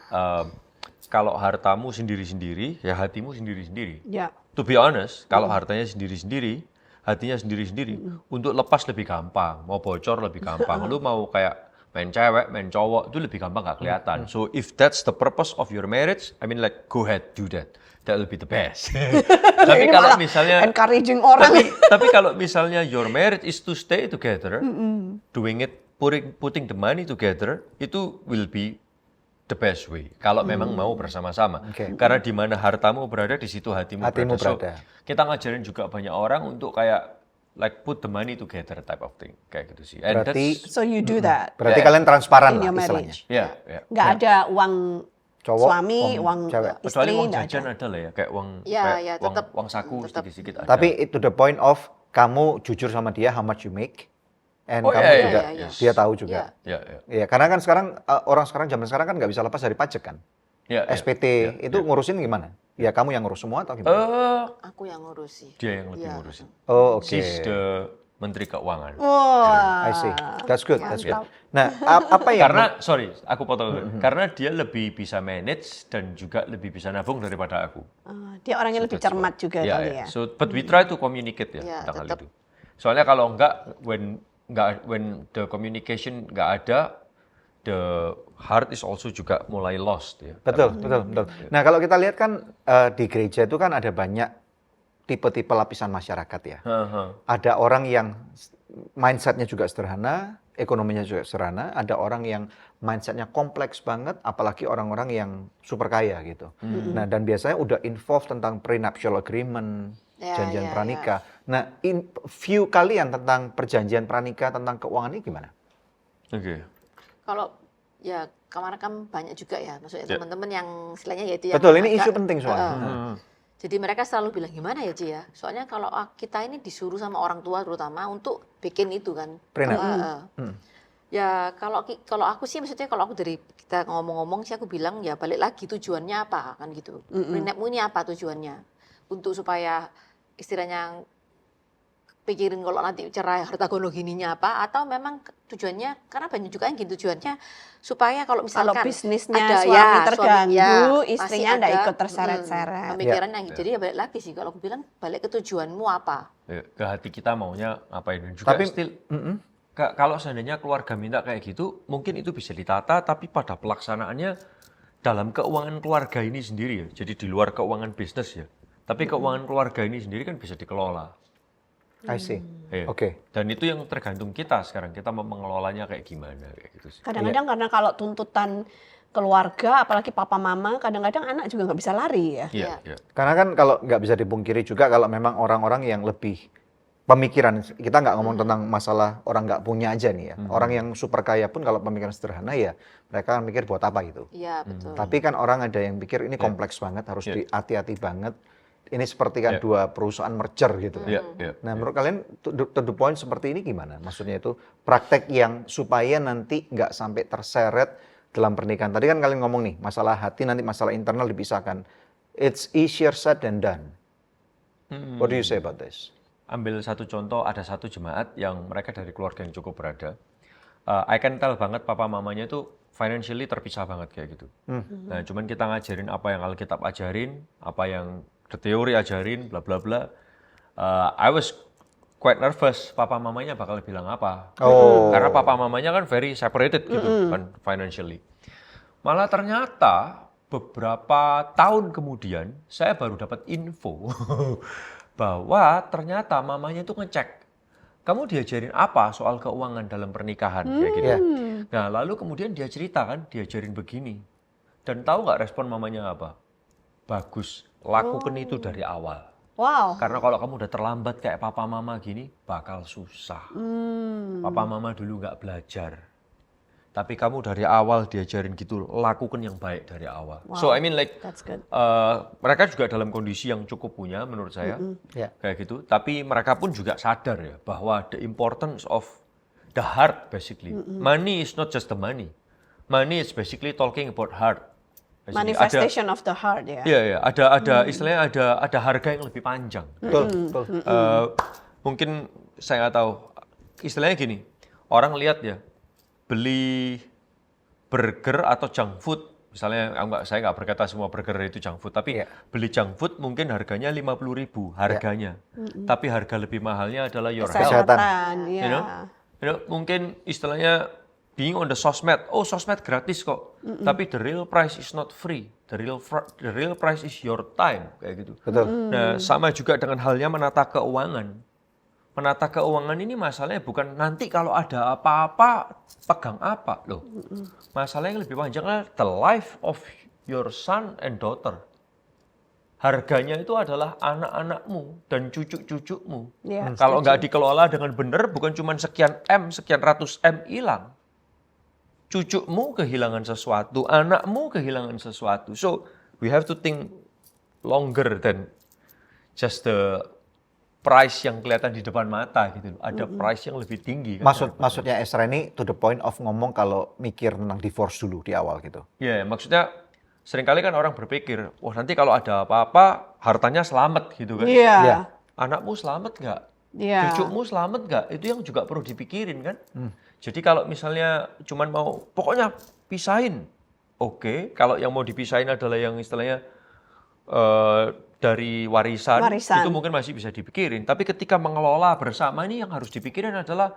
[SPEAKER 5] Kalau hartamu sendiri-sendiri, ya hatimu sendiri-sendiri.
[SPEAKER 2] Ya.
[SPEAKER 5] To be honest, kalau hartanya sendiri-sendiri, hatinya sendiri-sendiri, untuk lepas lebih gampang, mau bocor lebih gampang. Lu mau kayak main cewek, main cowok, itu lebih gampang gak kelihatan. So if that's the purpose of your marriage, I mean like go ahead, do that. That will be the best. Tapi
[SPEAKER 2] Ini
[SPEAKER 5] kalau
[SPEAKER 2] malah
[SPEAKER 5] misalnya
[SPEAKER 2] encouraging orang.
[SPEAKER 5] tapi kalau misalnya your marriage is to stay together, doing it, putting the money together, itu will be the best way. Kalau memang mau bersama-sama.
[SPEAKER 3] Oke.
[SPEAKER 5] Karena di mana hartamu berada, di situ hatimu
[SPEAKER 3] Hatimu
[SPEAKER 5] berada.
[SPEAKER 3] berada.
[SPEAKER 5] So, kita ngajarin juga banyak orang untuk kayak like put the money together type of thing, kayak gitu sih. And
[SPEAKER 3] Berarti-
[SPEAKER 5] that's,
[SPEAKER 2] So you do that
[SPEAKER 3] Berarti
[SPEAKER 5] Ya.
[SPEAKER 3] kalian transparan
[SPEAKER 2] in
[SPEAKER 3] lah
[SPEAKER 2] your
[SPEAKER 3] istilahnya.
[SPEAKER 2] marriage.
[SPEAKER 5] ya.
[SPEAKER 2] Nggak ada uang
[SPEAKER 3] Cowok,
[SPEAKER 2] suami,
[SPEAKER 3] uang
[SPEAKER 2] uang
[SPEAKER 3] cewek.
[SPEAKER 2] istri,
[SPEAKER 5] Kecuali uang
[SPEAKER 2] nggak
[SPEAKER 5] jajan
[SPEAKER 2] ada.
[SPEAKER 5] ada lah ya, kayak uang
[SPEAKER 1] Ya,
[SPEAKER 5] kayak
[SPEAKER 1] ya,
[SPEAKER 5] uang,
[SPEAKER 1] tetap-
[SPEAKER 5] uang saku
[SPEAKER 1] tetap.
[SPEAKER 5] sedikit-sedikit ada.
[SPEAKER 3] Tapi to the point of kamu jujur sama dia how much you make, and
[SPEAKER 5] Oh,
[SPEAKER 3] kamu
[SPEAKER 5] iya,
[SPEAKER 3] juga
[SPEAKER 1] iya, iya.
[SPEAKER 3] dia tahu juga.
[SPEAKER 5] ya, ya.
[SPEAKER 3] Iya, karena kan sekarang orang sekarang zaman sekarang kan nggak bisa lepas dari pajak kan.
[SPEAKER 5] Ya, ya.
[SPEAKER 3] SPT itu ngurusin gimana? Ya kamu yang ngurus semua atau gimana?
[SPEAKER 1] Aku yang ngurus sih.
[SPEAKER 5] Dia yang lebih
[SPEAKER 1] Iya.
[SPEAKER 5] ngurusin.
[SPEAKER 3] Oh, oke.
[SPEAKER 5] She's the Menteri Keuangan.
[SPEAKER 2] Wah.
[SPEAKER 3] I see. That's good. That's good.
[SPEAKER 2] Mantap.
[SPEAKER 3] Nah, apa yang
[SPEAKER 5] Karena, sorry, aku potong dulu. Karena dia lebih bisa manage dan juga lebih bisa nabung daripada aku.
[SPEAKER 2] Dia orangnya lebih cermat juga
[SPEAKER 5] Ya,
[SPEAKER 2] kali
[SPEAKER 5] ya.
[SPEAKER 2] ya.
[SPEAKER 5] So, but we try to communicate ya
[SPEAKER 1] Ya,
[SPEAKER 5] tentang hal
[SPEAKER 1] tetap.
[SPEAKER 5] itu. Soalnya kalau enggak, when the communication enggak ada, the heart is also juga mulai lost ya.
[SPEAKER 3] betul. Nah, kalau kita lihat kan di gereja itu kan ada banyak tipe-tipe lapisan masyarakat ya.
[SPEAKER 5] Haha.
[SPEAKER 3] Ada orang yang mindsetnya juga sederhana, ekonominya juga sederhana, ada orang yang mindsetnya kompleks banget, apalagi orang-orang yang super kaya gitu. Nah, dan biasanya udah involved tentang prenuptial agreement,
[SPEAKER 1] Ya,
[SPEAKER 3] janjian
[SPEAKER 1] ya,
[SPEAKER 3] pranikah. Nah, view kalian tentang perjanjian pranikah, tentang keuangan ini gimana?
[SPEAKER 5] Oke.
[SPEAKER 1] Kalau ya kemarin kan banyak juga ya, maksudnya
[SPEAKER 5] Ya.
[SPEAKER 1] teman-teman yang istilahnya yaitu yang
[SPEAKER 3] Betul, ini
[SPEAKER 1] agak-
[SPEAKER 3] isu penting soalnya.
[SPEAKER 1] Jadi mereka selalu bilang gimana ya Ci ya? Soalnya kalau kita ini disuruh sama orang tua terutama untuk bikin itu kan.
[SPEAKER 3] Prenup.
[SPEAKER 1] Ya kalau aku sih maksudnya kalau aku dari kita ngomong-ngomong sih aku bilang ya balik lagi tujuannya apa kan gitu. Prenupmu ini apa tujuannya? Untuk supaya istilahnya pikirin kalau nanti cerai harta gono gininya apa atau memang tujuannya karena banyak juga yang gitu tujuannya supaya kalau
[SPEAKER 2] Kalau
[SPEAKER 1] misalkan
[SPEAKER 2] bisnisnya
[SPEAKER 1] ada
[SPEAKER 2] suami
[SPEAKER 1] ya,
[SPEAKER 2] terganggu,
[SPEAKER 1] pasti
[SPEAKER 2] istrinya nggak
[SPEAKER 1] ada,
[SPEAKER 2] ikut terseret-seret.
[SPEAKER 1] pemikiran yang jadi ya balik lagi sih kalau aku bilang balik ke tujuanmu apa.
[SPEAKER 5] Ya, ke hati kita maunya apain dan juga
[SPEAKER 3] Tapi-
[SPEAKER 5] still kalau seandainya keluarga minta kayak gitu mungkin itu bisa ditata tapi pada pelaksanaannya dalam keuangan keluarga ini sendiri ya jadi di luar keuangan bisnis ya tapi keuangan keluarga ini sendiri kan bisa dikelola.
[SPEAKER 3] I see.
[SPEAKER 5] Ya.
[SPEAKER 3] Oke.
[SPEAKER 5] Dan itu yang tergantung kita sekarang kita mau mengelolanya kayak gimana kayak gitu sih.
[SPEAKER 2] Kadang-kadang karena kalau tuntutan keluarga, apalagi papa mama, kadang-kadang anak juga nggak bisa lari ya.
[SPEAKER 5] Iya,
[SPEAKER 1] Iya.
[SPEAKER 5] iya.
[SPEAKER 3] Karena kan kalau nggak bisa dipungkiri juga kalau memang orang-orang yang lebih pemikiran, kita nggak ngomong tentang masalah orang nggak punya aja nih ya. Orang yang super kaya pun kalau pemikiran sederhana ya mereka kan mikir buat apa itu.
[SPEAKER 1] Iya betul.
[SPEAKER 3] Tapi kan orang ada yang pikir ini kompleks banget, harus hati-hati banget. Ini seperti kan dua perusahaan merger gitu.
[SPEAKER 5] Iya, iya.
[SPEAKER 3] Nah menurut kalian to the point seperti ini gimana? Maksudnya itu praktek yang supaya nanti nggak sampai terseret dalam pernikahan. Tadi kan kalian ngomong nih, masalah hati nanti masalah internal dipisahkan. It's easier said than done. What do you say about this?
[SPEAKER 5] Ambil satu contoh, ada satu jemaat yang mereka dari keluarga yang cukup berada. I can tell banget papa mamanya itu financially terpisah banget kayak gitu. Nah, cuman kita ngajarin apa yang Alkitab ajarin, apa yang the teori ajarin, bla bla bla. I was quite nervous, papa mamanya bakal bilang apa.
[SPEAKER 3] Oh.
[SPEAKER 5] Karena papa mamanya kan very separated gitu kan financially. Malah ternyata beberapa tahun kemudian saya baru dapat info bahwa ternyata mamanya itu ngecek. Kamu diajarin apa soal keuangan dalam pernikahan kayak gitu.
[SPEAKER 3] Iya.
[SPEAKER 5] Nah, lalu kemudian dia cerita kan, diajarin begini. Dan tahu nggak respon mamanya apa? Bagus, lakukan itu dari awal.
[SPEAKER 2] Wow.
[SPEAKER 5] Karena kalau kamu udah terlambat kayak papa mama gini, bakal susah. Papa mama dulu nggak belajar. Tapi kamu dari awal diajarin gitu, lakukan yang baik dari awal. So I mean like,
[SPEAKER 2] That's good.
[SPEAKER 5] mereka juga dalam kondisi yang cukup punya menurut saya,
[SPEAKER 3] Ya.
[SPEAKER 5] kayak gitu. Tapi mereka pun juga sadar ya, bahwa the importance of the heart basically. Money is not just the money. Money is basically talking about heart. Basically,
[SPEAKER 2] Manifestation of the heart ya.
[SPEAKER 5] Iya, iya. Ada istilahnya ada harga yang lebih panjang.
[SPEAKER 3] Betul, betul.
[SPEAKER 5] Mungkin saya nggak tahu. Istilahnya gini, orang lihat ya, beli burger atau junk food, misalnya saya nggak berkata semua burger itu junk food, tapi
[SPEAKER 3] Iya.
[SPEAKER 5] beli junk food mungkin harganya 50.000 harganya, tapi harga lebih mahalnya adalah your health.
[SPEAKER 2] Kesehatan, ya.
[SPEAKER 5] You know, mungkin istilahnya being on the sosmed, oh sosmed gratis kok, tapi the real price is not free, the real price is your time kayak gitu.
[SPEAKER 3] Betul.
[SPEAKER 5] Nah sama juga dengan halnya menata keuangan. Menata keuangan ini masalahnya bukan nanti kalau ada apa-apa pegang apa loh. Masalah yang lebih panjang adalah the life of your son and daughter. Harganya itu adalah anak-anakmu dan cucu-cucumu.
[SPEAKER 2] Ya,
[SPEAKER 5] Kalau nggak dikelola dengan benar, bukan cuma sekian ratus M hilang. Cucumu kehilangan sesuatu, anakmu kehilangan sesuatu. So we have to think longer than just the price yang kelihatan di depan mata gitu. Ada price yang lebih tinggi. Kan?
[SPEAKER 3] Maksudnya Esra ini to the point of ngomong kalau mikir tentang divorce dulu di awal gitu.
[SPEAKER 5] Ya, maksudnya seringkali kan orang berpikir, wah nanti kalau ada apa-apa hartanya selamat gitu kan.
[SPEAKER 2] Iya.
[SPEAKER 3] Iya.
[SPEAKER 5] Anakmu selamat nggak?
[SPEAKER 2] Iya.
[SPEAKER 5] Cucumu selamat nggak? Itu yang juga perlu dipikirin kan. Jadi kalau misalnya cuman mau, pokoknya pisahin. Oke, kalau yang mau dipisahin adalah yang istilahnya dari warisan,
[SPEAKER 2] Warisan.
[SPEAKER 5] itu mungkin masih bisa dipikirin. Tapi ketika mengelola bersama ini yang harus dipikirin adalah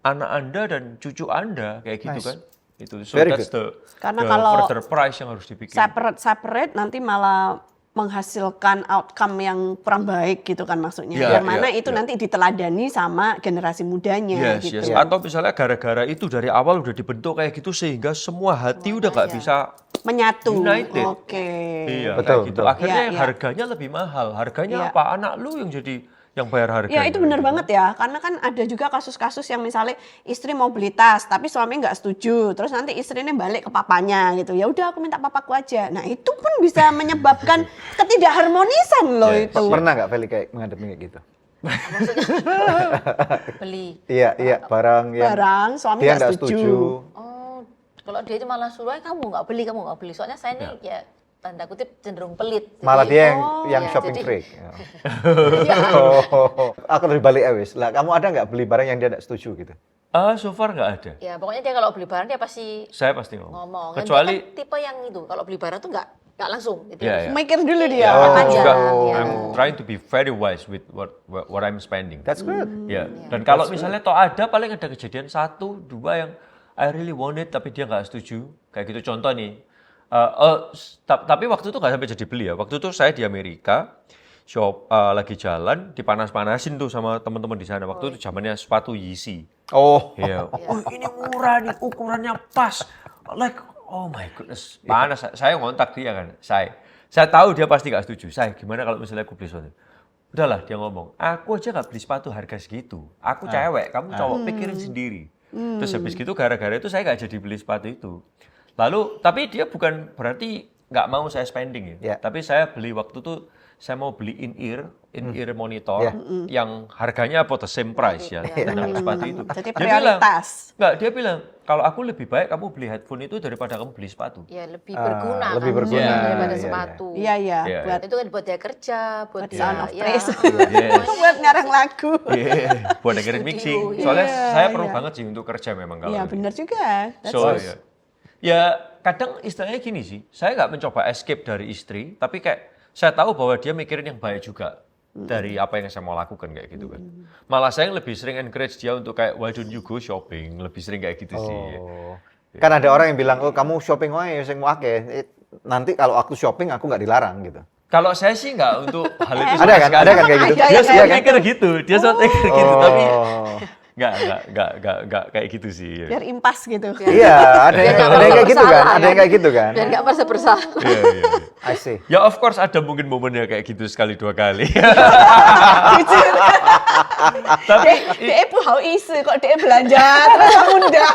[SPEAKER 5] anak Anda dan cucu Anda, kayak gitu
[SPEAKER 3] Nice.
[SPEAKER 5] kan. Itu so
[SPEAKER 3] Very
[SPEAKER 5] that's
[SPEAKER 3] good.
[SPEAKER 2] Karena
[SPEAKER 5] the
[SPEAKER 2] kalau
[SPEAKER 5] further price yang harus dipikirin.
[SPEAKER 2] Separate nanti malah menghasilkan outcome yang kurang baik gitu kan maksudnya.
[SPEAKER 5] Iya,
[SPEAKER 2] Yang mana
[SPEAKER 5] iya,
[SPEAKER 2] itu
[SPEAKER 5] iya.
[SPEAKER 2] nanti diteladani sama generasi mudanya
[SPEAKER 5] Yes,
[SPEAKER 2] gitu.
[SPEAKER 5] yes. Atau misalnya gara-gara itu dari awal udah dibentuk kayak gitu sehingga semua hati udah nggak
[SPEAKER 1] Iya.
[SPEAKER 5] bisa
[SPEAKER 2] Menyatu.
[SPEAKER 5] United.
[SPEAKER 2] Oke.
[SPEAKER 5] iya,
[SPEAKER 3] Betul,
[SPEAKER 5] kayak gitu.
[SPEAKER 3] betul.
[SPEAKER 5] Akhirnya
[SPEAKER 2] Iya, iya.
[SPEAKER 5] harganya lebih mahal. Harganya
[SPEAKER 2] Iya.
[SPEAKER 5] apa? Anak lu yang jadi yang bayar harganya.
[SPEAKER 2] Ya itu benar banget ya, karena kan ada juga kasus-kasus yang misalnya istri mau beli tas, tapi suami nggak setuju, terus nanti istrinya balik ke papanya gitu, ya udah aku minta papaku aja. Nah itu pun bisa menyebabkan ketidakharmonisan loh
[SPEAKER 5] Yes.
[SPEAKER 2] itu.
[SPEAKER 3] Pernah nggak Feli kayak menghadapi kayak gitu?
[SPEAKER 1] Beli.
[SPEAKER 3] Iya, barang yang
[SPEAKER 2] Barang suami
[SPEAKER 3] dia
[SPEAKER 2] nggak
[SPEAKER 3] nggak
[SPEAKER 2] setuju.
[SPEAKER 3] setuju.
[SPEAKER 1] Oh, kalau dia itu malah suruh, kamu nggak beli. Soalnya saya ini ya tanda kutip cenderung pelit.
[SPEAKER 3] Malah
[SPEAKER 1] Jadi-
[SPEAKER 3] dia yang
[SPEAKER 1] ya,
[SPEAKER 3] shopping
[SPEAKER 1] jadi-
[SPEAKER 3] freak.
[SPEAKER 1] Iya.
[SPEAKER 3] Oh, aku dari balik wis. Lah, kamu ada nggak beli barang yang dia nggak setuju gitu?
[SPEAKER 5] So far nggak ada.
[SPEAKER 1] Ya pokoknya dia kalau beli barang dia pasti
[SPEAKER 5] Saya pasti ngomong.
[SPEAKER 1] ngomong. Dan
[SPEAKER 5] Kecuali
[SPEAKER 1] dia kan tipe yang itu kalau beli barang tuh nggak langsung gitu.
[SPEAKER 5] Iya, iya.
[SPEAKER 2] Mikir dulu dia.
[SPEAKER 5] ya,
[SPEAKER 1] Oh.
[SPEAKER 5] aku juga
[SPEAKER 1] Iya.
[SPEAKER 5] I'm trying to be very wise with what I'm spending.
[SPEAKER 3] That's good.
[SPEAKER 5] Ya, dan kalau misalnya toh ada paling ada kejadian 1, 2 yang I really want it tapi dia nggak setuju. Kayak gitu contoh nih. Tapi waktu itu nggak sampai jadi beli ya. Waktu itu saya di Amerika lagi jalan dipanas-panasin tuh sama teman-teman di sana. Waktu itu zamannya sepatu Yeezy.
[SPEAKER 3] Oh,
[SPEAKER 5] Iya. Oh ini murah nih, ukurannya pas. Like, oh my goodness, panas. Saya ngontak dia kan, saya tahu dia pasti nggak setuju. Saya gimana kalau misalnya aku beli sepatu? Udahlah dia ngomong, aku aja nggak beli sepatu harga segitu. Aku cewek, kamu cowok pikirin sendiri. Terus habis gitu gara-gara itu saya nggak jadi beli sepatu itu. Lalu tapi dia bukan berarti nggak mau saya spending ya.
[SPEAKER 3] Ya.
[SPEAKER 5] Tapi saya beli waktu itu saya mau beli in-ear monitor
[SPEAKER 3] Ya.
[SPEAKER 5] yang harganya about the same price ya dengan sepatu itu.
[SPEAKER 2] Jadi
[SPEAKER 5] Dia bilang,
[SPEAKER 2] prioritas.
[SPEAKER 5] dia bilang kalau aku lebih baik kamu beli headphone itu daripada kamu beli sepatu.
[SPEAKER 1] Ya lebih berguna
[SPEAKER 3] lebih
[SPEAKER 1] kan
[SPEAKER 3] berguna,
[SPEAKER 1] daripada
[SPEAKER 3] iya,
[SPEAKER 1] sepatu.
[SPEAKER 2] Iya iya,
[SPEAKER 5] Iya,
[SPEAKER 2] buat
[SPEAKER 1] Itu kan buat dia kerja, buat dia
[SPEAKER 2] sound of
[SPEAKER 1] ya,
[SPEAKER 2] praise.
[SPEAKER 5] Yes.
[SPEAKER 2] buat ngarang lagu.
[SPEAKER 5] Yeah, buat dengerin
[SPEAKER 1] Studio,
[SPEAKER 5] mixing.
[SPEAKER 1] iya.
[SPEAKER 5] Soalnya saya perlu
[SPEAKER 2] Iya.
[SPEAKER 5] banget sih untuk kerja memang kalau.
[SPEAKER 2] Iya
[SPEAKER 5] ini.
[SPEAKER 2] benar juga. That's
[SPEAKER 5] So
[SPEAKER 2] right.
[SPEAKER 5] ya kadang istilahnya gini sih, saya nggak mencoba escape dari istri, tapi kayak saya tahu bahwa dia mikirin yang baik juga dari apa yang saya mau lakukan kayak gitu kan. Malah saya yang lebih sering encourage dia untuk kayak why don't you go shopping, lebih sering kayak gitu sih.
[SPEAKER 3] Oh. Kan ada orang yang bilang, oh kamu shopping wae sing akeh. Nanti kalau aku shopping aku nggak dilarang gitu.
[SPEAKER 5] Kalau saya sih nggak untuk hal itu
[SPEAKER 3] Ada kan? Ada kan kayak gitu?
[SPEAKER 2] Ada,
[SPEAKER 5] Dia
[SPEAKER 2] ya,
[SPEAKER 5] sempat
[SPEAKER 3] kan?
[SPEAKER 5] mikir gitu, dia sempat mikir gitu, tapi
[SPEAKER 3] Oh.
[SPEAKER 5] nggak kayak gitu sih.
[SPEAKER 2] Biar impas gitu.
[SPEAKER 3] Iya, ada yang kayak gitu kan? Ada yang kayak gitu kan?
[SPEAKER 1] biar nggak merasa bersalah.
[SPEAKER 5] Iya, iya.
[SPEAKER 3] I see.
[SPEAKER 5] Ya of course ada mungkin momennya kayak gitu sekali 2 kali.
[SPEAKER 2] Jujur.
[SPEAKER 5] tapi
[SPEAKER 2] Dia hau isu kok dia belanja terus kamu enggak.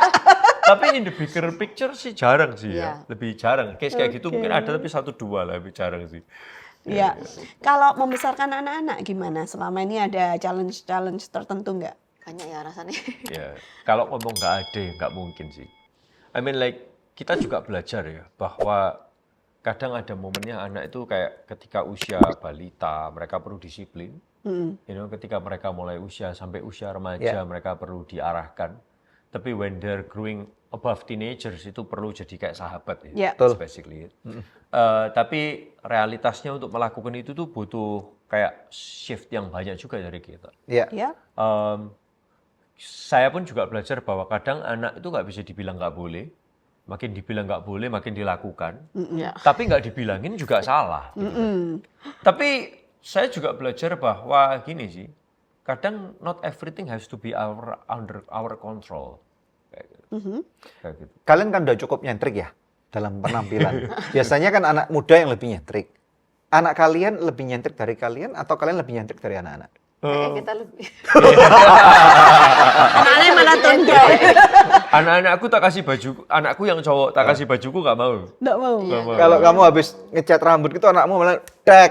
[SPEAKER 5] tapi in the bigger picture sih jarang sih ya.
[SPEAKER 1] Iya.
[SPEAKER 5] Lebih jarang. Case kayak gitu mungkin ada tapi 1-2 lah, lebih jarang sih.
[SPEAKER 2] Iya. Kalau membesarkan anak-anak gimana? Selama ini ada challenge tertentu enggak?
[SPEAKER 1] Banyak ya rasanya.
[SPEAKER 5] Ya, kalau ngomong nggak ada, nggak mungkin sih. I mean like kita juga belajar ya bahwa kadang ada momennya anak itu kayak ketika usia balita mereka perlu disiplin. You know, ketika mereka mulai usia sampai usia remaja mereka perlu diarahkan. Tapi when they're growing above teenagers itu perlu jadi kayak sahabat ya.
[SPEAKER 2] Ya.
[SPEAKER 5] That's basically it. Tapi realitasnya untuk melakukan itu tuh butuh kayak shift yang banyak juga dari kita.
[SPEAKER 3] Iya.
[SPEAKER 2] Ya.
[SPEAKER 5] Saya pun juga belajar bahwa kadang anak itu nggak bisa dibilang nggak boleh, makin dibilang nggak boleh makin dilakukan,
[SPEAKER 1] Ya.
[SPEAKER 5] tapi nggak dibilangin juga salah. Gitu. Tapi saya juga belajar bahwa gini sih, kadang not everything has to be under our control. Kayak gitu. Kayak gitu.
[SPEAKER 3] Kalian kan udah cukup nyentrik ya dalam penampilan. Biasanya kan anak muda yang lebih nyentrik. Anak kalian lebih nyentrik dari kalian atau kalian lebih nyentrik dari anak-anak?
[SPEAKER 1] Kayak kita lebih.
[SPEAKER 2] Anaknya mana tunda?
[SPEAKER 5] Anak-anakku tak kasih baju, anakku yang cowok tak kasih bajuku nggak mau.
[SPEAKER 2] Enggak mau.
[SPEAKER 3] Kalau kamu habis ngecat rambut gitu anakmu malah dek.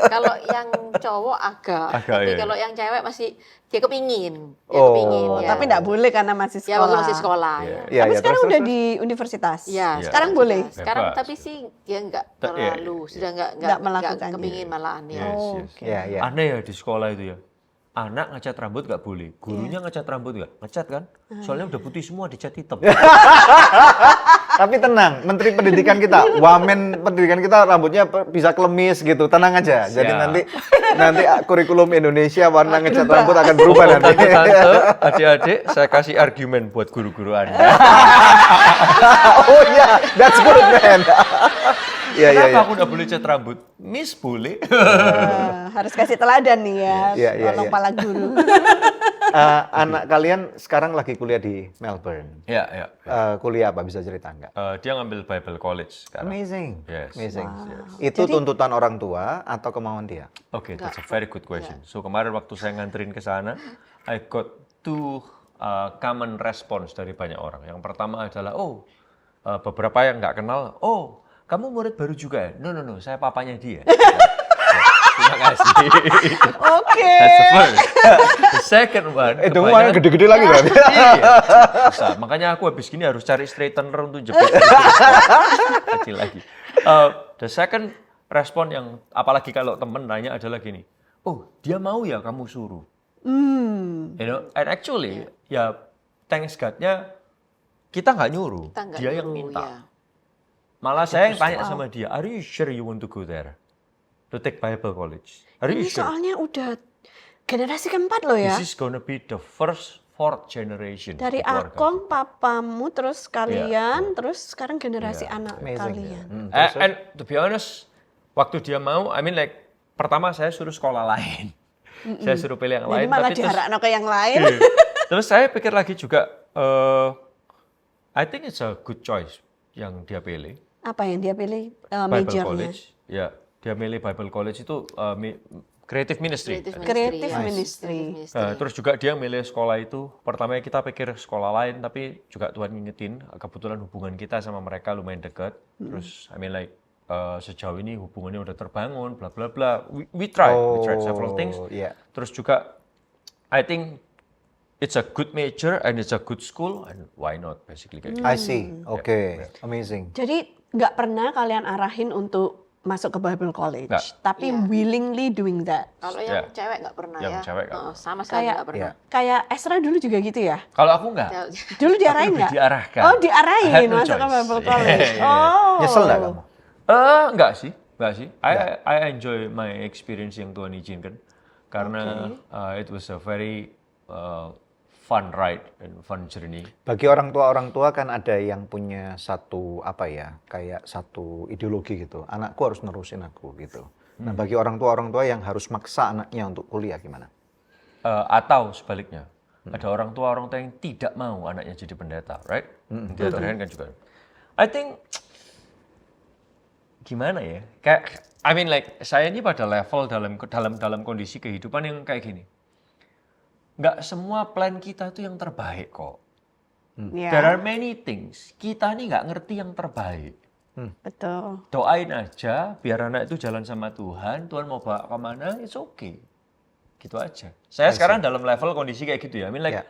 [SPEAKER 1] Kalau yang cowok agak,
[SPEAKER 5] Agak,
[SPEAKER 1] tapi
[SPEAKER 5] iya.
[SPEAKER 1] kalau yang cewek masih dia kepingin, dia
[SPEAKER 3] Oh.
[SPEAKER 1] kepingin.
[SPEAKER 2] Oh,
[SPEAKER 1] ya.
[SPEAKER 2] tapi enggak boleh karena masih
[SPEAKER 1] Ya
[SPEAKER 2] sekolah.
[SPEAKER 1] waktu masih sekolah.
[SPEAKER 5] Iya.
[SPEAKER 1] Ya.
[SPEAKER 3] Iya,
[SPEAKER 2] Tapi
[SPEAKER 3] iya,
[SPEAKER 2] sekarang
[SPEAKER 3] terus,
[SPEAKER 2] udah
[SPEAKER 3] terus.
[SPEAKER 2] di universitas.
[SPEAKER 1] Ya,
[SPEAKER 2] Sekarang boleh.
[SPEAKER 1] Sekarang
[SPEAKER 5] Bebas.
[SPEAKER 1] tapi sih dia nggak
[SPEAKER 5] Iya.
[SPEAKER 1] terlalu, sudah
[SPEAKER 2] Nggak
[SPEAKER 1] nggak
[SPEAKER 2] melakukan.
[SPEAKER 1] kepingin malahan ya.
[SPEAKER 5] Yes,
[SPEAKER 2] Oh,
[SPEAKER 5] yes.
[SPEAKER 2] oke.
[SPEAKER 3] Iya, iya.
[SPEAKER 5] Aneh ya di sekolah itu ya. Anak ngecat rambut nggak boleh, gurunya ngecat rambut nggak? Ngecat kan? Soalnya udah putih semua dicat hitam.
[SPEAKER 3] Tapi tenang, Menteri Pendidikan kita, Wamen Pendidikan kita rambutnya bisa klemis gitu, tenang aja. Jadi
[SPEAKER 5] Siap.
[SPEAKER 3] nanti kurikulum Indonesia warna ngecat rambut akan berubah nanti.
[SPEAKER 5] Tante, adik-adik, saya kasih argumen buat guru-guru Anda.
[SPEAKER 3] Oh iya, that's good man. Iya, iya,
[SPEAKER 5] Kenapa
[SPEAKER 3] iya.
[SPEAKER 5] aku nggak boleh cat rambut? Miss boleh.
[SPEAKER 2] Harus kasih teladan nih ya,
[SPEAKER 3] Iya, iya,
[SPEAKER 2] tolong
[SPEAKER 3] iya.
[SPEAKER 2] pala guru.
[SPEAKER 3] Anak kalian sekarang lagi kuliah di Melbourne.
[SPEAKER 5] Ya, ya.
[SPEAKER 3] Kuliah apa, bisa cerita nggak?
[SPEAKER 5] Dia ngambil Bible College sekarang.
[SPEAKER 3] Amazing,
[SPEAKER 5] Yes.
[SPEAKER 3] amazing.
[SPEAKER 5] Yes.
[SPEAKER 3] Itu
[SPEAKER 2] Jadi-
[SPEAKER 3] tuntutan orang tua atau kemauan dia?
[SPEAKER 5] Oke, that's a very good question. So kemarin waktu saya nganterin ke sana, I got two common response dari banyak orang. Yang pertama adalah, beberapa yang nggak kenal, kamu murid baru juga ya? No, saya papanya dia. Terima kasih.
[SPEAKER 2] Oke.
[SPEAKER 5] That's the first. The second one,
[SPEAKER 3] Itu
[SPEAKER 5] kebanyakan-
[SPEAKER 3] mana gede-gede lagi berarti.
[SPEAKER 5] Iya. Susah. Makanya aku habis gini harus cari straightener untuk jepit. Kecil lagi. The second respon yang, apalagi kalau temen nanya adalah gini, dia mau ya kamu suruh. You know, and actually, ya thanks God-nya kita nggak nyuruh,
[SPEAKER 1] Kita nggak
[SPEAKER 5] dia yang
[SPEAKER 1] nyuruh,
[SPEAKER 5] minta.
[SPEAKER 1] ya.
[SPEAKER 5] Malah saya yang tanya sama dia, are you sure you want to go there? To take Bible College? Are you
[SPEAKER 2] Ini
[SPEAKER 5] sure?
[SPEAKER 2] soalnya udah generasi keempat loh ya.
[SPEAKER 5] This is gonna be the first, fourth generation.
[SPEAKER 2] Dari
[SPEAKER 5] di keluarga
[SPEAKER 2] akong, papamu, terus kalian,
[SPEAKER 5] Iya.
[SPEAKER 2] terus sekarang generasi anak
[SPEAKER 3] Amazing.
[SPEAKER 2] kalian.
[SPEAKER 5] And to be honest, waktu dia mau, I mean like, pertama saya suruh sekolah lain. Saya suruh pilih yang
[SPEAKER 2] Jadi
[SPEAKER 5] lain.
[SPEAKER 2] malah
[SPEAKER 5] tapi terus-
[SPEAKER 2] diharakno ke yang lain.
[SPEAKER 5] Iya. Terus saya pikir lagi juga, I think it's a good choice yang dia pilih.
[SPEAKER 2] Apa yang dia pilih
[SPEAKER 5] Bible
[SPEAKER 2] majornya?
[SPEAKER 5] College. Ya, dia milih Bible College itu Creative Ministry.
[SPEAKER 2] Creative
[SPEAKER 1] ya.
[SPEAKER 2] Ministry.
[SPEAKER 5] Terus juga dia milih sekolah itu, pertamanya kita pikir sekolah lain, tapi juga Tuhan ngingetin, kebetulan hubungan kita sama mereka lumayan dekat. Terus, I mean like, sejauh ini hubungannya udah terbangun, bla bla bla. We tried several things.
[SPEAKER 3] Iya.
[SPEAKER 5] Terus juga, I think it's a good major and it's a good school, and why not, basically kayak gitu.
[SPEAKER 3] I see. Oke, amazing.
[SPEAKER 2] Jadi nggak pernah kalian arahin untuk masuk ke Bible College,
[SPEAKER 5] Nggak.
[SPEAKER 2] tapi
[SPEAKER 1] Iya.
[SPEAKER 2] willingly doing that.
[SPEAKER 1] Kalau yang
[SPEAKER 5] Ya.
[SPEAKER 1] cewek nggak pernah
[SPEAKER 5] Yang
[SPEAKER 1] ya.
[SPEAKER 5] cewek nggak
[SPEAKER 1] Sama sekali
[SPEAKER 2] Kayak
[SPEAKER 1] nggak pernah.
[SPEAKER 2] kayak Esra dulu juga gitu ya?
[SPEAKER 5] Kalau aku enggak.
[SPEAKER 2] Dulu diarahin
[SPEAKER 5] lebih
[SPEAKER 2] nggak?
[SPEAKER 5] diarahkan.
[SPEAKER 2] Oh
[SPEAKER 5] I had
[SPEAKER 2] diarahin
[SPEAKER 5] no
[SPEAKER 2] masuk ke
[SPEAKER 5] choice.
[SPEAKER 2] Bible
[SPEAKER 5] Iya,
[SPEAKER 2] College.
[SPEAKER 5] iya, iya.
[SPEAKER 2] Oh.
[SPEAKER 3] Nyesel nggak kamu?
[SPEAKER 5] Enggak sih. I enjoy my experience yang Tuhan izinkan. Karena it was a very fun ride and fun journey.
[SPEAKER 3] Bagi orang tua kan ada yang punya satu kayak satu ideologi gitu. Anakku harus nerusin aku gitu. Nah, bagi orang tua yang harus maksa anaknya untuk kuliah gimana?
[SPEAKER 5] Atau sebaliknya, ada orang tua yang tidak mau anaknya jadi pendeta, right? Di other hand kan juga. I think gimana ya? Kayak I mean like saya ini pada level dalam kondisi kehidupan yang kayak gini. Nggak semua plan kita tuh yang terbaik kok.
[SPEAKER 2] Ya,
[SPEAKER 5] There are many things. Kita nih nggak ngerti yang terbaik.
[SPEAKER 2] betul.
[SPEAKER 5] Doain aja biar anak itu jalan sama Tuhan. Tuhan mau bawa kemana, it's okay. Gitu aja. Saya sekarang dalam level kondisi kayak gitu ya. I mean like,
[SPEAKER 3] Ya.